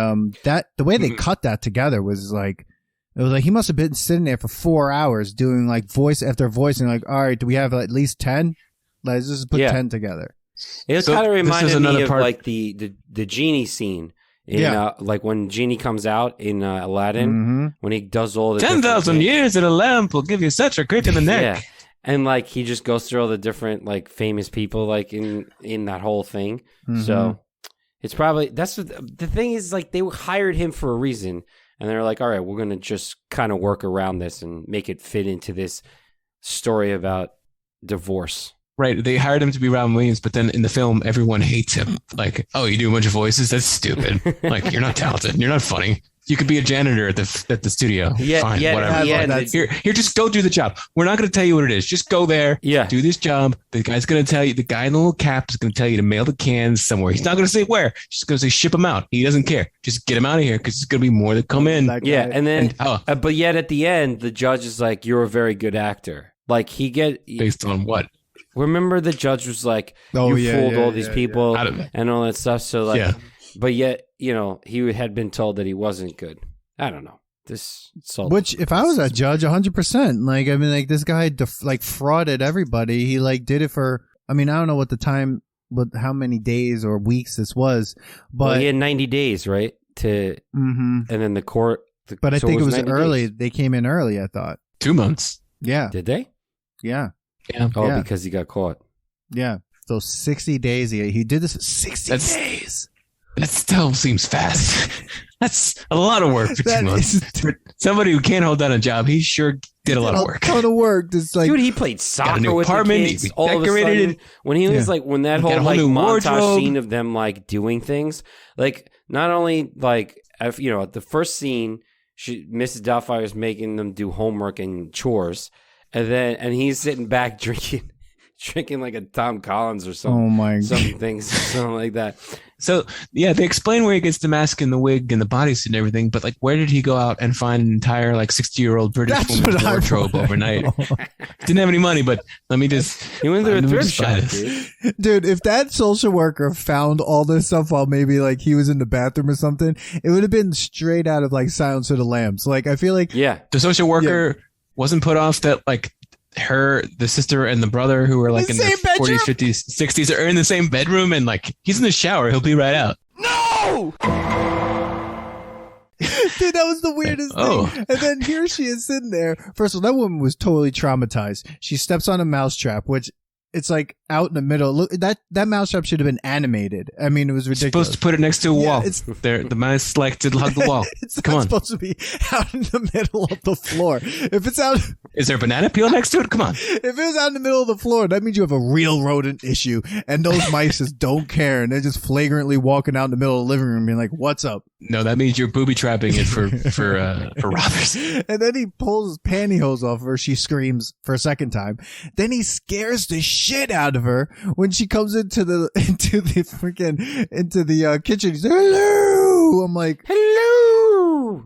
that the way they cut that together was like. It was like he must have been sitting there for 4 hours doing like voice after voice and like, all right, do we have at least 10? Let's just put 10 together. It kind of reminded me of like the genie scene in like when Genie comes out in Aladdin when he does all the 10,000 years in a lamp will give you such a crick in the neck. Yeah, and like he just goes through all the different like famous people like in that whole thing. So it's probably that's what, the thing is like they hired him for a reason. And they're like, all right, we're going to just kind of work around this and make it fit into this story about divorce. Right. They hired him to be Robin Williams, but then in the film, everyone hates him. Like, oh, you do a bunch of voices? That's stupid. Like, you're not talented. You're not funny. You could be a janitor at the studio. Yeah, fine, whatever. Yeah, here, just go do the job. We're not going to tell you what it is. Just go there. Yeah. Do this job. The guy's going to tell you. The guy in the little cap is going to tell you to mail the cans somewhere. He's not going to say where. He's just going to say ship them out. He doesn't care. Just get him out of here because there's going to be more that come in. Yeah, and then, but yet at the end, the judge is like, "You're a very good actor." Like based on what? Remember, the judge was like, "You fooled all these people and all that stuff." So like, but yet he had been told that he wasn't good. I don't know. Which, if I was a judge, 100%. Like, I mean, like this guy frauded everybody. He like did it for. I mean, I don't know what the time, how many days or weeks this was, but he had 90 days, right? And then the court. But I think it was early. They came in early. I thought 2 months. Yeah. Did they? Yeah. Oh, because he got caught. Yeah. So 60 days. He did this for 60 days. That still seems fast. That's a lot of work for 2 months. For somebody who can't hold down a job, he sure did a lot of work. A ton of work. Just like, dude, he played soccer with the kids. All of a sudden, when he was like, when that whole like montage scene of them like doing things, like not only like the first scene, Mrs. Doubtfire is making them do homework and chores, and he's sitting back drinking like a Tom Collins or something. Oh my God. Something like that. So yeah, they explain where he gets the mask and the wig and the bodysuit and everything, but like, where did he go out and find an entire like 60-year-old British woman's wardrobe overnight? Didn't have any money, but let me just. He went to a thrift shop, dude. If that social worker found all this stuff while maybe like he was in the bathroom or something, it would have been straight out of like Silence of the Lambs. Like I feel like the social worker wasn't put off that like the sister and the brother who were like in their 40s, 50s, 60s are in the same bedroom, and like he's in the shower, he'll be right out. No! Dude, that was the weirdest thing. And then here she is sitting there. First of all, that woman was totally traumatized. She steps on a mousetrap, which it's like out in the middle. Look, that mousetrap should have been animated. I mean, it was ridiculous. Supposed to put it next to a wall. The mouse like to hug the wall. It's not supposed to be out in the middle of the floor. If it's out, is there a banana peel next to it? Come on. If it was out in the middle of the floor, that means you have a real rodent issue, and those mice just don't care, and they're just flagrantly walking out in the middle of the living room, being like, "What's up?" No, that means you're booby trapping it for robbers. And then he pulls his pantyhose off her. She screams for a second time. Then he scares the shit out of her when she comes into the kitchen. He's like, "Hello." I'm like, "Hello."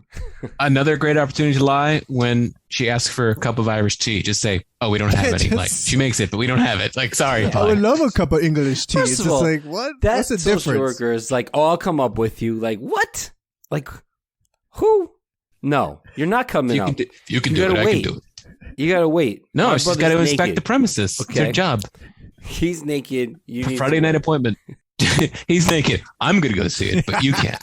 Another great opportunity to lie when she asks for a cup of Irish tea. Just say, "Oh, we don't have any." Like she makes it, but we don't have it. Like, sorry. I would love a cup of English tea. It's just like, what? What's the difference? Social worker is like, "Oh, I'll come up with you." Like, what? Like, who? No, you're not coming up. You can do it. I can do it. You gotta wait. No, she's got to inspect the premises. Okay. It's her job. He's naked. You need Friday night appointment. He's naked. I'm gonna go see it, but you can't.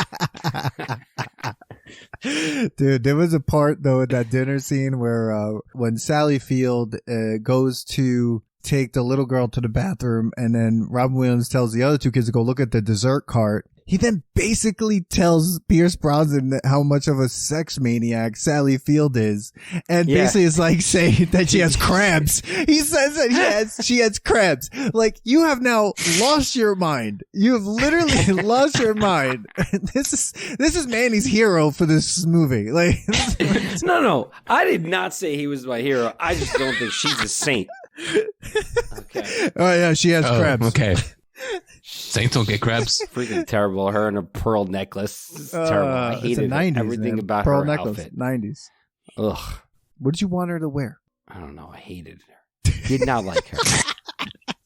Dude, there was a part though at that dinner scene where when Sally Field goes to take the little girl to the bathroom, and then Robin Wiliams tells the other two kids to go look at the dessert cart. He then basically tells Pierce Brosnan how much of a sex maniac Sally Field is, and basically is like saying that she has crabs. He says that she has crabs. Like, you have now lost your mind. You have literally lost your mind. This is Manny's hero for this movie. Like, no, I did not say he was my hero. I just don't think she's a saint. Okay. Oh yeah, she has crabs. Okay. Saints don't get crabs. Freaking terrible. Her and a pearl necklace. It's terrible. I hated 90s, everything about pearl her necklace, outfit. 90s. Ugh. What did you want her to wear? I don't know. I hated her. Did not like her.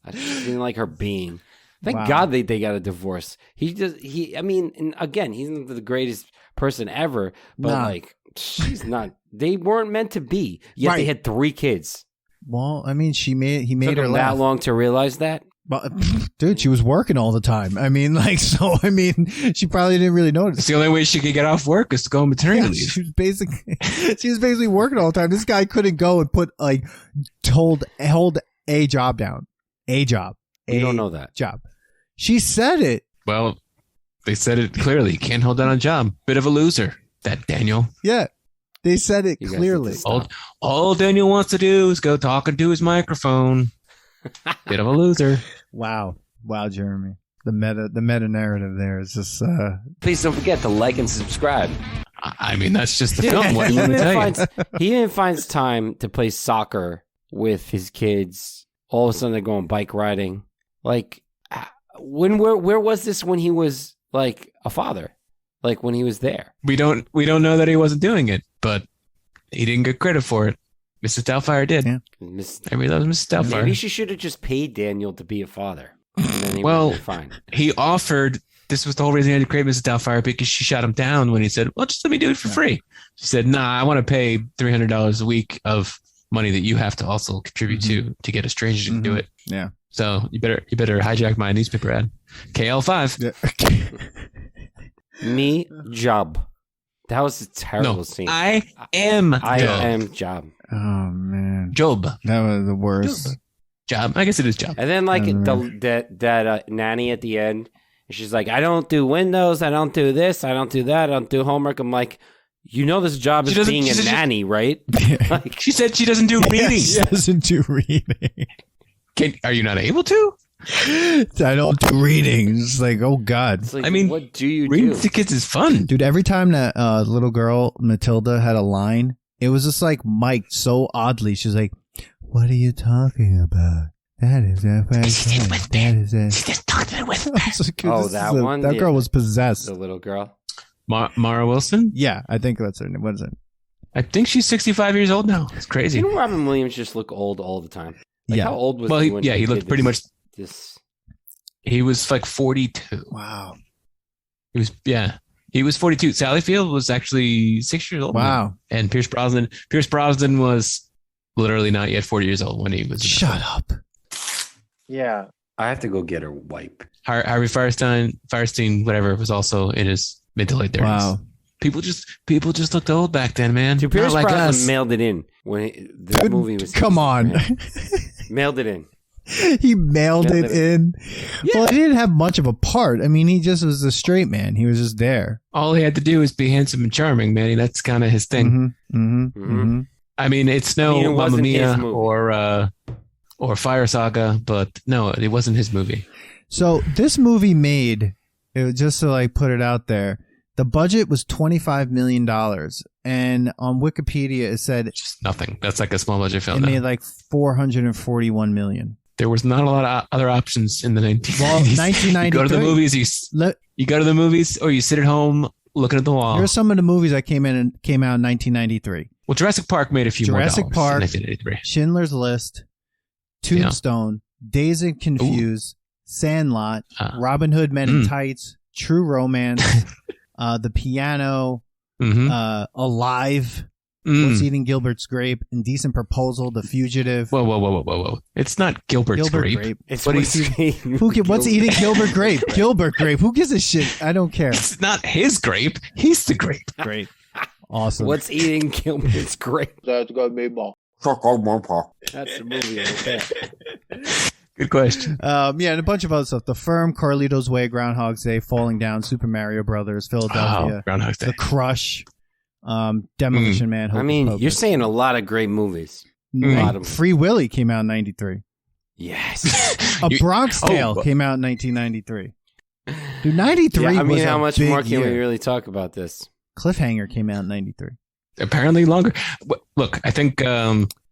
I just didn't like her being. Thank God they got a divorce. I mean, and again, he's not the greatest person ever, but like, she's not. They weren't meant to be. Yet they had 3 kids. Well, I mean, he made her laugh. That long to realize that? But, dude, she was working all the time. I mean, like, so, I mean, she probably didn't really notice. It's the only way she could get off work is to go on maternity leave. She was basically working all the time. This guy couldn't go and hold a job down. A job. You don't know that. Job. She said it. Well, they said it clearly. Can't hold down a job. Bit of a loser, that Daniel. Yeah. They said it clearly. All Daniel wants to do is go talking to his microphone. Bit of a loser. Wow, Jeremy. The meta narrative there is just. Please don't forget to like and subscribe. I mean, that's just the film. What do you want to tell you? He even finds time to play soccer with his kids. All of a sudden, they're going bike riding. Like, where was this when he was like a father? Like when he was there? We don't know that he wasn't doing it, but he didn't get credit for it. Mrs. Doubtfire did. Yeah. Everybody loves Mrs. Doubtfire. Maybe she should have just paid Daniel to be a father. And then he would be fine. He offered. This was the whole reason he had to create Mrs. Doubtfire, because she shot him down when he said, "Well, just let me do it for free." She said, "Nah, I want to pay $300 a week of money that you have to also contribute to get a stranger to do it." Yeah. So you better hijack my newspaper ad. KL5. Yeah. Me job. That was a terrible scene. I am job. Oh man, Job. That was the worst. Job. I guess it is job. And then like that nanny at the end, she's like, "I don't do windows. I don't do this. I don't do that. I don't do homework." I'm like, you know, this job is being a nanny, right? Like, she said she doesn't do reading. She doesn't do reading. Are you not able to? I don't do reading. It's like, oh God. Like, I mean, what do you reading do? to kids is fun. Dude, every time that little girl, Matilda, had a line, it was just like mic'd so oddly. She was like, What are you talking about? That is that. That is it. She's just talking with me. That one? That girl was possessed. The little girl. Mara Wilson? Yeah, I think that's her name. What is it? I think she's 65 years old now. It's crazy. You know, Robin Williams just look old all the time. Like, how old was he when he looked pretty much... This... He was like 42. Wow. He was 42. Sally Field was actually 6 years old. Wow. And Pierce Brosnan was literally not yet 40 years old when he was. Shut up. Yeah. I have to go get her wipe. Harvey Firestein, whatever, was also in his mid to late 30s. Wow. People just looked old back then, man. Dude, Pierce Brosnan mailed it in when the movie was. Come on. Mailed it in. He mailed it in. Yeah. Well, he didn't have much of a part. I mean, he just was a straight man. He was just there. All he had to do was be handsome and charming, Manny. That's kind of his thing. I mean, it's no Mamma Mia or Fire Saga, but no, it wasn't his movie. So this movie made, just to like put it out there, the budget was $25 million. And on Wikipedia, it said... Just nothing. That's like a small budget film. It made like $441 million. There was not a lot of other options in the 1990s. Well, 1993. You go to the movies, you go to the movies, or you sit at home looking at the wall. Here's some of the movies that came out in 1993. Well, Jurassic Park made a few more dollars in 1983. Schindler's List, Tombstone, Dazed and Confused, Sandlot, Robin Hood Men in Tights, True Romance, The Piano, Alive, What's Eating Gilbert's Grape, Indecent Proposal, The Fugitive. Whoa. It's not Gilbert's Grape. It's What's Eating Gilbert Grape? Gilbert Grape. Who gives a shit? I don't care. It's not his grape. He's the grape. Great. Awesome. What's Eating Gilbert's Grape? That's got me ball. That's the movie right there. Good question. And a bunch of other stuff. The Firm, Carlito's Way, Groundhog's Day, Falling Down, Super Mario Brothers, Philadelphia, Groundhog's Day, The Crush, Demolition Man. I mean, you're saying a lot of great movies. Free Willy came out in 93. Yes. A Bronx Tale came out in 1993. Dude, 93 I mean, was how much more can year. we really talk about this? Cliffhanger came out in 93. Apparently longer. Look, I think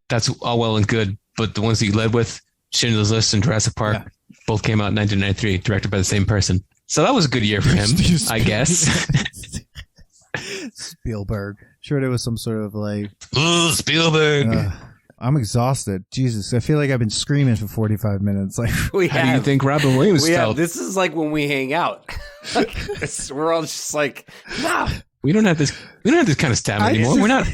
that's all well and good, but the ones that you led with, Schindler's List and Jurassic Park, both came out in 1993, directed by the same person. So that was a good year for him, I guess. Spielberg. Sure, there was some sort of like... Ooh, Spielberg. I'm exhausted. Jesus, I feel like I've been screaming for 45 minutes. Like, how do you think Robin Williams felt? This is like when we hang out. We're all just like, nah. We don't have this kind of stamina anymore. We're not,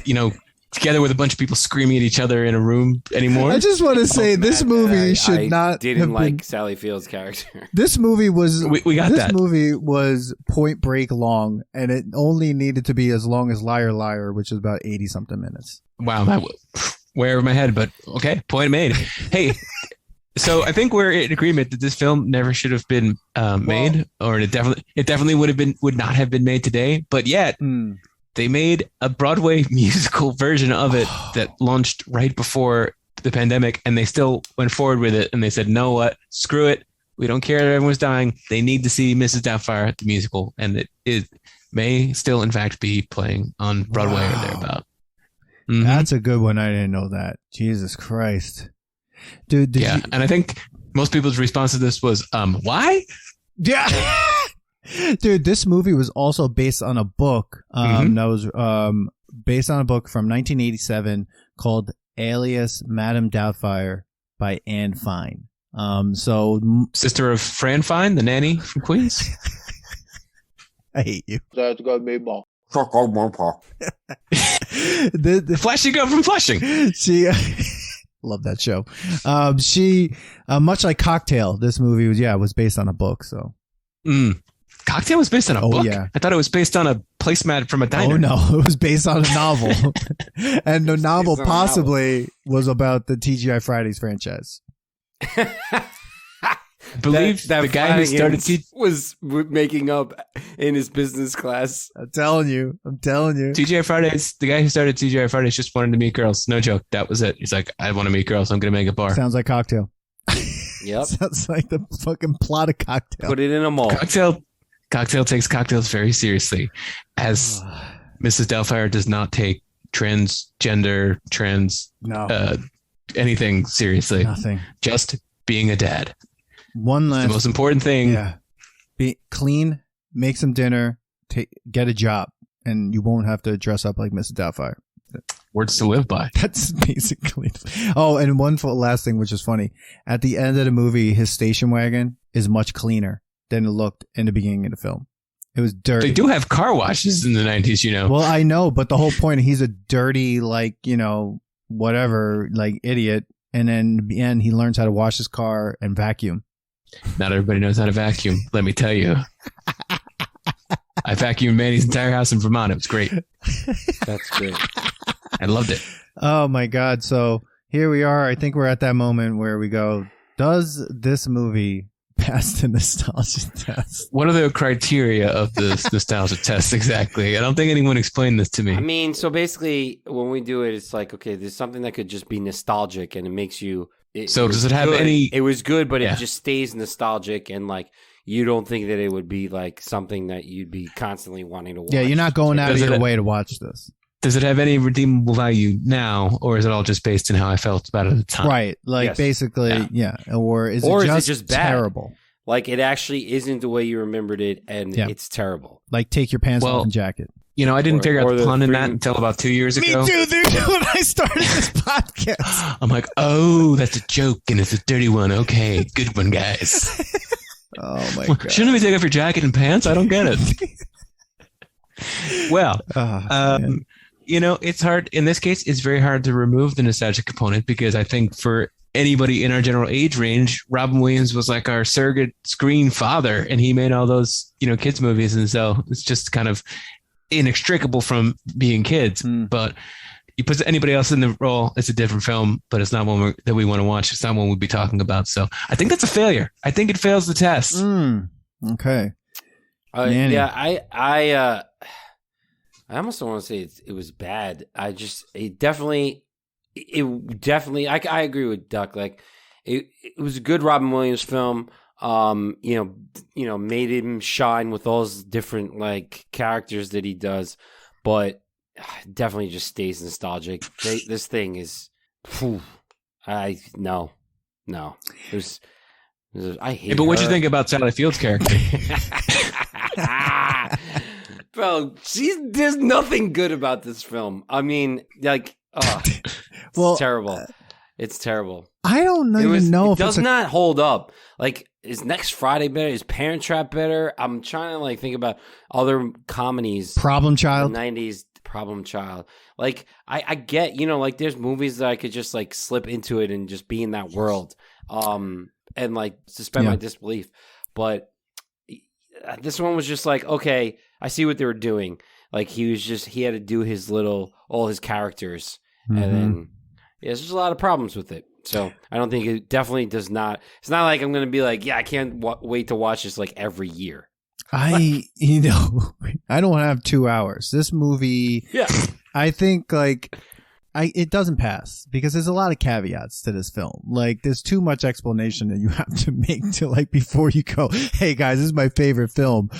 together with a bunch of people screaming at each other in a room anymore. I just want to say this movie should not didn't like Sally Field's character. This movie was we got that. This movie was Point Break long, and it only needed to be as long as Liar Liar, which is about 80 something minutes. Wow, that way over my head, but okay, point made. Hey, so I think we're in agreement that this film never should have been made, or it definitely would not have been made today. But yet, they made a Broadway musical version of it that launched right before the pandemic, and they still went forward with it. And they said, "No, what? Screw it. We don't care that everyone's dying. They need to see Mrs. Doubtfire, the musical, and it may still, in fact, be playing on Broadway or thereabout." Mm-hmm. That's a good one. I didn't know that. Jesus Christ. Dude, and I think most people's response to this was, why? Yeah. Dude, this movie was also based on a book that was based on a book from 1987 called Alias Madame Doubtfire by Anne Fine. Sister of Fran Fine, the nanny from Queens. I hate you. That's got me ball. The Flashy Girl from Flushing. She... Love that show. She, much like Cocktail, this movie was based on a book. So, Cocktail was based on a book. Yeah. I thought it was based on a placemat from a diner. Oh no, it was based on a novel, and the novel possibly was about the TGI Fridays franchise. I believe that the guy who started was making up in his business class. I'm telling you. TGI Fridays, the guy who started TGI Fridays just wanted to meet girls. No joke. That was it. He's like, I want to meet girls. I'm going to make a bar. Sounds like Cocktail. Yep. Sounds like the fucking plot of Cocktail. Put it in a mold. Cocktail takes cocktails very seriously, as Mrs. Doubtfire does not take transgender, anything seriously. Nothing. Just being a dad. One last. It's the most important thing. Yeah. Be clean, make some dinner, get a job, and you won't have to dress up like Mrs. Doubtfire. Words to live by. That's basically. Oh, and one last thing, which is funny. At the end of the movie, his station wagon is much cleaner than it looked in the beginning of the film. It was dirty. They do have car washes in the 90s, you know. Well, I know, but the whole point, he's a dirty, like, you know, whatever, like, idiot. And then in the end, he learns how to wash his car and vacuum. Not everybody knows how to vacuum, let me tell you. I vacuumed Manny's entire house in Vermont. It was great. That's great. I loved it. Oh, my God. So here we are. I think we're at that moment where we go, does this movie pass the nostalgia test? What are the criteria of this nostalgia test exactly? I don't think anyone explained this to me. I mean, so basically, when we do it, it's like, okay, there's something that could just be nostalgic, and it makes you. So does it have good. any? It was good, but it just stays nostalgic, and like you don't think that it would be like something that you'd be constantly wanting to watch. Yeah, you're not going out of your way to watch this. Does it have any redeemable value now, or is it all just based on how I felt about it at the time? Right, like basically, yeah. Or is it just bad? Terrible? Like it actually isn't the way you remembered it, and it's terrible. Like take your pants off and jacket. You know, I didn't figure out the pun in that until about 2 years ago. Me too, dude. When I started this podcast, I'm like, oh, that's a joke, and it's a dirty one. Okay, good one, guys. Oh my God! Shouldn't we take off your jacket and pants? I don't get it. Well, you know, it's hard. In this case, it's very hard to remove the nostalgic component because I think for anybody in our general age range, Robin Wiliams was like our surrogate screen father, and he made all those, you know, kids movies, and so it's just kind of inextricable from being kids. But you put anybody else in the role, it's a different film, but it's not one that we want to watch. It's not one we'll be talking about. So I think that's a failure. I think it fails the test. Okay. Yeah, I almost don't want to say it was bad. It definitely. I agree with Duck. Like, it was a good Robin Williams film. You know, made him shine with all his different like characters that he does, but definitely just stays nostalgic. This thing is, no. I hate. But what'd you think about Sally Field's character? Bro, there's nothing good about this film. I mean, like, it's terrible. It's terrible. I don't even know if it does not hold up. Like, is Next Friday better? Is Parent Trap better? I'm trying to like think about other comedies. Problem Child. In the 90s, Problem Child. Like, I get, you know, like there's movies that I could just like slip into it and just be in that world, and like suspend my disbelief. But this one was just like, okay, I see what they were doing. Like he had to do all his characters, and then there's just a lot of problems with it. So I don't think it definitely does not. It's not like I'm going to be like, yeah, I can't wait to watch this like every year. I don't have 2 hours. This movie, I think like it doesn't pass because there's a lot of caveats to this film. Like there's too much explanation that you have to make to like before you go, hey guys, this is my favorite film.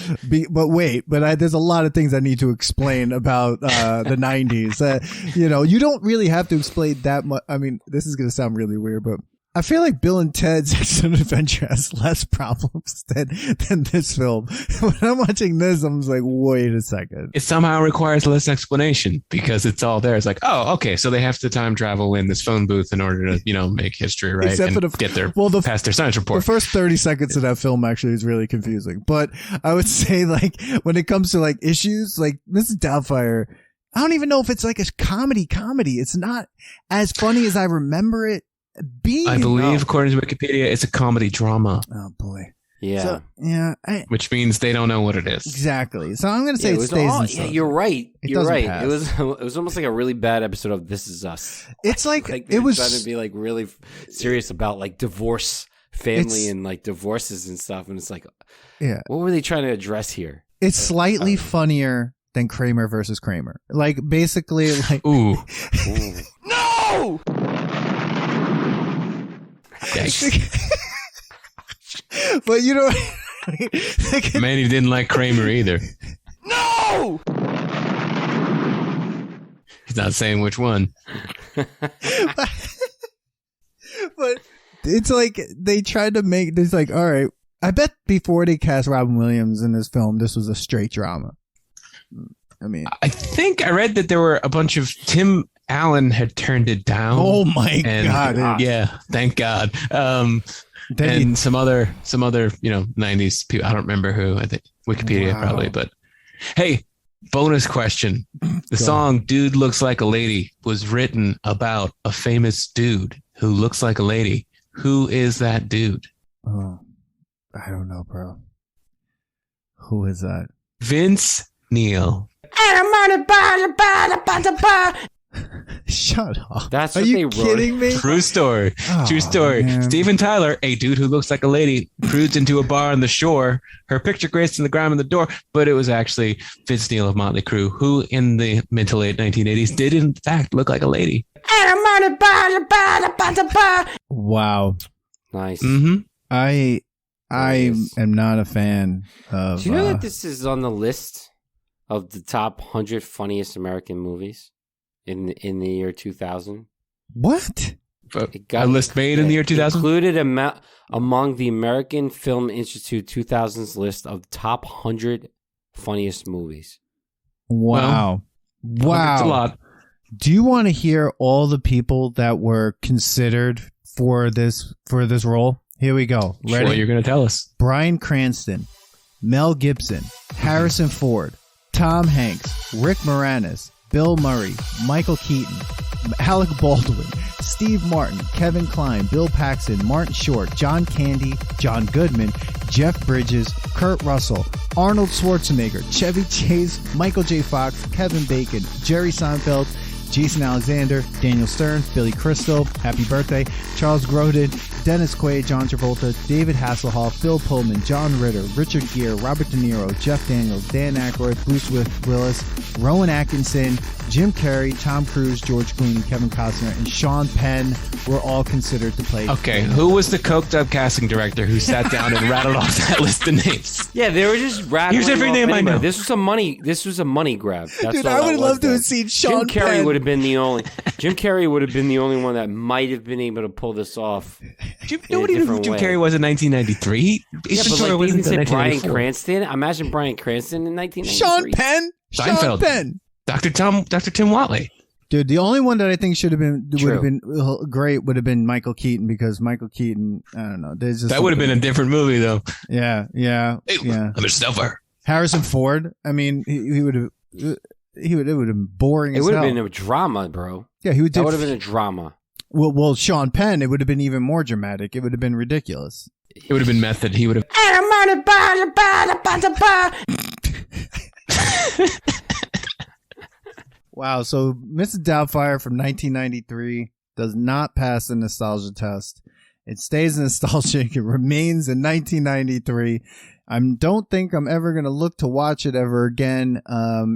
But wait, there's a lot of things I need to explain about the 90s. You know, you don't really have to explain that much. I mean, this is going to sound really weird, but I feel like Bill and Ted's Excellent Adventure has less problems than this film. When I'm watching this, I'm just like, wait a second. It somehow requires less explanation because it's all there. It's like, oh, okay, so they have to time travel in this phone booth in order to, you know, make history, right? Except and get their past their science report. The first 30 seconds of that film actually is really confusing. But I would say, like, when it comes to like issues, like Mrs. Doubtfire, I don't even know if it's like a comedy. It's not as funny as I remember it. I believe, according to Wikipedia, it's a comedy drama. Oh boy, yeah, so, which means they don't know what it is exactly. So I'm going to say it stays. Yeah, you're right. You're right. Pass. It was almost like a really bad episode of This Is Us. It's like it was trying to be like really serious about like divorce, family, and like divorces and stuff. And it's like, what were they trying to address here? It's slightly funnier than Kramer versus Kramer. Like basically, like ooh. No. But you know, Manny didn't like Kramer either. No, he's not saying which one. It's like they tried to make this like, all right, I bet before they cast Robin Wiliams in this film, this was a straight drama. I mean, I think I read that there were a bunch of Tim Allen had turned it down. Oh my God. Yeah, thank God. And some other 90s people. I don't remember who. I think Wikipedia probably, but hey, bonus question. The song Dude Looks Like a Lady was written about a famous dude who looks like a lady. Who is that dude? Oh, I don't know, bro. Who is that? Vince Neil. Shut up. That's Are what you they wrote. kidding me? True story. Oh, True story. man. Steven Tyler, a dude who looks like a lady, cruised into a bar on the shore. Her picture graced in the grime on the door, but it was actually Vince Neil of Motley Crue, who in the mid to late 1980s did in fact look like a lady. Wow. Nice. Mm-hmm. I am not a fan of. Do you know that this is on the list of the top 100 funniest American movies in the year 2000? What? A list made in the year 2000? Included among the American Film Institute 2000's list of top 100 funniest movies. Wow. Wow. It's a lot. Do you want to hear all the people that were considered for this role? Here we go. Ready? Sure, you're going to tell us. Bryan Cranston, Mel Gibson, Harrison Ford, Tom Hanks, Rick Moranis, Bill Murray, Michael Keaton, Alec Baldwin, Steve Martin, Kevin Kline, Bill Paxton, Martin Short, John Candy, John Goodman, Jeff Bridges, Kurt Russell, Arnold Schwarzenegger, Chevy Chase, Michael J. Fox, Kevin Bacon, Jerry Seinfeld, Jason Alexander, Daniel Stern, Billy Crystal, Happy Birthday, Charles Grodin, Dennis Quaid, John Travolta, David Hasselhoff, Bill Pullman, John Ritter, Richard Gere, Robert De Niro, Jeff Daniels, Dan Aykroyd, Bruce Willis, Rowan Atkinson, Jim Carrey, Tom Cruise, George Clooney, Kevin Costner, and Sean Penn were all considered to play. Okay, who was the coked up casting director who sat down and rattled off that list of names? Yeah, they were just rattling. Here's every name I know. This was a money grab. That's Dude, all I would that love was to then. have seen Sean Jim Carrey Penn. would have been the only. Jim Carrey would have been the only one that might have been able to pull this off. Nobody knew who Jim Carrey was in 1993. Yeah, but like they didn't say Bryan Cranston. Imagine Bryan Cranston in 1993. Sean Penn? Seinfeld. Sean Penn. Dr. Tim Watley. Dude, the only one that I think would have been great would have been Michael Keaton, because Michael Keaton, I don't know. There's just That would have been a different movie, though. Yeah. Hey, I'm a stuffer. Harrison Ford. I mean, he would have. It would have been boring. It as would have hell. been a drama, bro. Yeah, he would. That would have been a drama. Well, Sean Penn. It would have been even more dramatic. It would have been ridiculous. It would have been method. He would have. Wow. So, Mrs. Doubtfire from 1993 does not pass the nostalgia test. It stays nostalgic. It remains in 1993. I don't think I'm ever going to look to watch it ever again.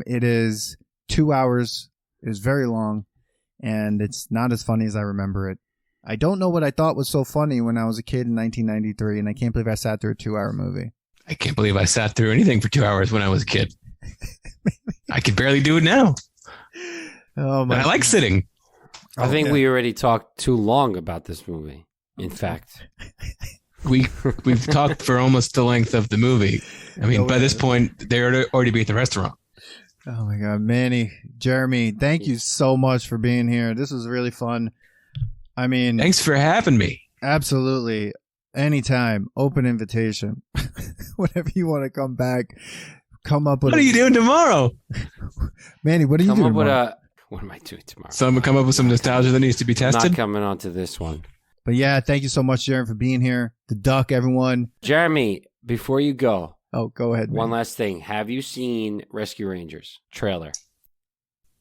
It is 2 hours. It is very long, and it's not as funny as I remember it. I don't know what I thought was so funny when I was a kid in 1993, and I can't believe I sat through a 2-hour movie. I can't believe I sat through anything for 2 hours when I was a kid. I could barely do it now. Oh my! And I like sitting. I think we already talked too long about this movie. In fact, we've talked for almost the length of the movie. I mean, by this point, they're already be at the restaurant. Oh my God, Manny, Jeremy, thank you so much for being here. This was really fun. I mean, thanks for having me. Absolutely, anytime, open invitation. Whenever you want to come back, come up with. What are you doing tomorrow, Manny? What are you doing tomorrow? What am I doing tomorrow? So I'm gonna come up with some nostalgia that needs to be tested. Not coming on to this one. But yeah, thank you so much, Jeremy, for being here. The Duck, everyone. Jeremy, before you go. Oh, go ahead. One last thing. Have you seen Rescue Rangers trailer?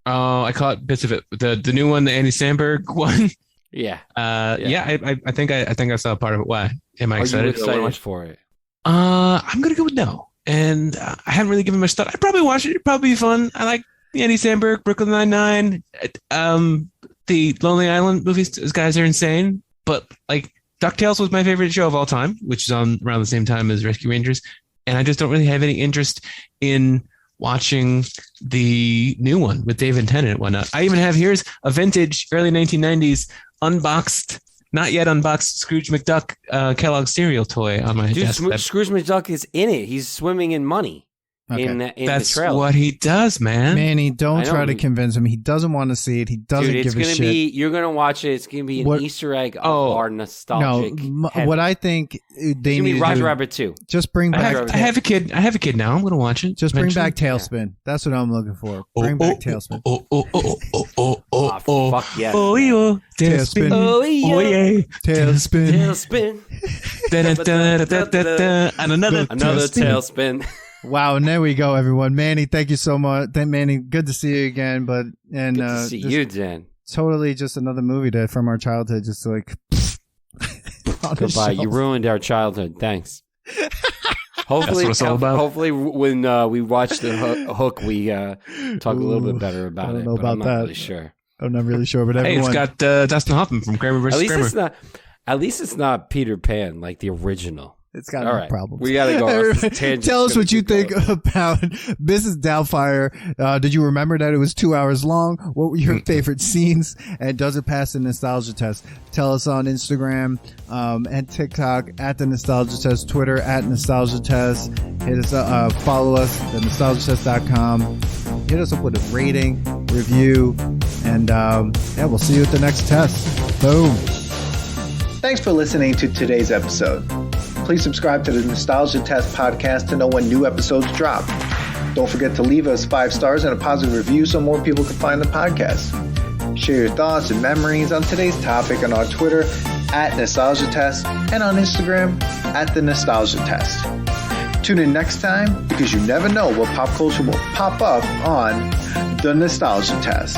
Oh, I caught bits of it. The new one, the Andy Samberg one. Yeah. I think I saw part of it. Why? Am I excited? Are you excited for it? I'm gonna go with no. And I haven't really given much thought. I'd probably watch it. It'd probably be fun. I like Andy Samberg, Brooklyn Nine-Nine, the Lonely Island movies. Those guys are insane. But like DuckTales was my favorite show of all time, which is on around the same time as Rescue Rangers. And I just don't really have any interest in watching the new one with David Tennant and whatnot. I even have here's a vintage early 1990s unboxed not yet unboxed Scrooge McDuck Kellogg's cereal toy on my desk. Scrooge McDuck is in it. He's swimming in money. Okay. That's the trailer. What he does, man. Manny, don't try to convince him. He doesn't want to see it. He doesn't give a shit. You're gonna watch it. It's gonna be an Easter egg of our nostalgic. No, what I think they need to Roger do, Rabbit 2. Just bring back. I have a kid. I have a kid now. I'm gonna watch it. Just bring back Tailspin. That's what I'm looking for. Bring back Tailspin. Fuck yeah. Oh yeah. Tailspin. Oh yeah. Tailspin. And another tailspin. Wow, and there we go, everyone. Manny, thank you so much. Manny, good to see you again. Good to see you, Jen. Totally just another movie from our childhood, just like goodbye. You ruined our childhood. Thanks. Hopefully, that's what it's all about. Hopefully, when we watch the Hook, we talk a little bit better about it. I don't know about I'm not that. really sure. I'm not really sure, but everyone. Hey, it's got Dustin Hoffman from Kramer vs. Kramer. At least it's not Peter Pan like the original. It's got no problems. We gotta go off this tangent. Tell us what you think about Mrs. Doubtfire. Did you remember that it was 2 hours long? What were your favorite scenes? And does it pass the nostalgia test? Tell us on Instagram and TikTok at the nostalgia test, Twitter at nostalgia test. Hit us up, follow us at nostalgiatest.com. Hit us up with a rating, review, and we'll see you at the next test. Boom. Thanks for listening to today's episode. Please subscribe to the Nostalgia Test podcast to know when new episodes drop. Don't forget to leave us 5 stars and a positive review so more people can find the podcast. Share your thoughts and memories on today's topic on our Twitter at Nostalgia Test and on Instagram at The Nostalgia Test. Tune in next time because you never know what pop culture will pop up on The Nostalgia Test.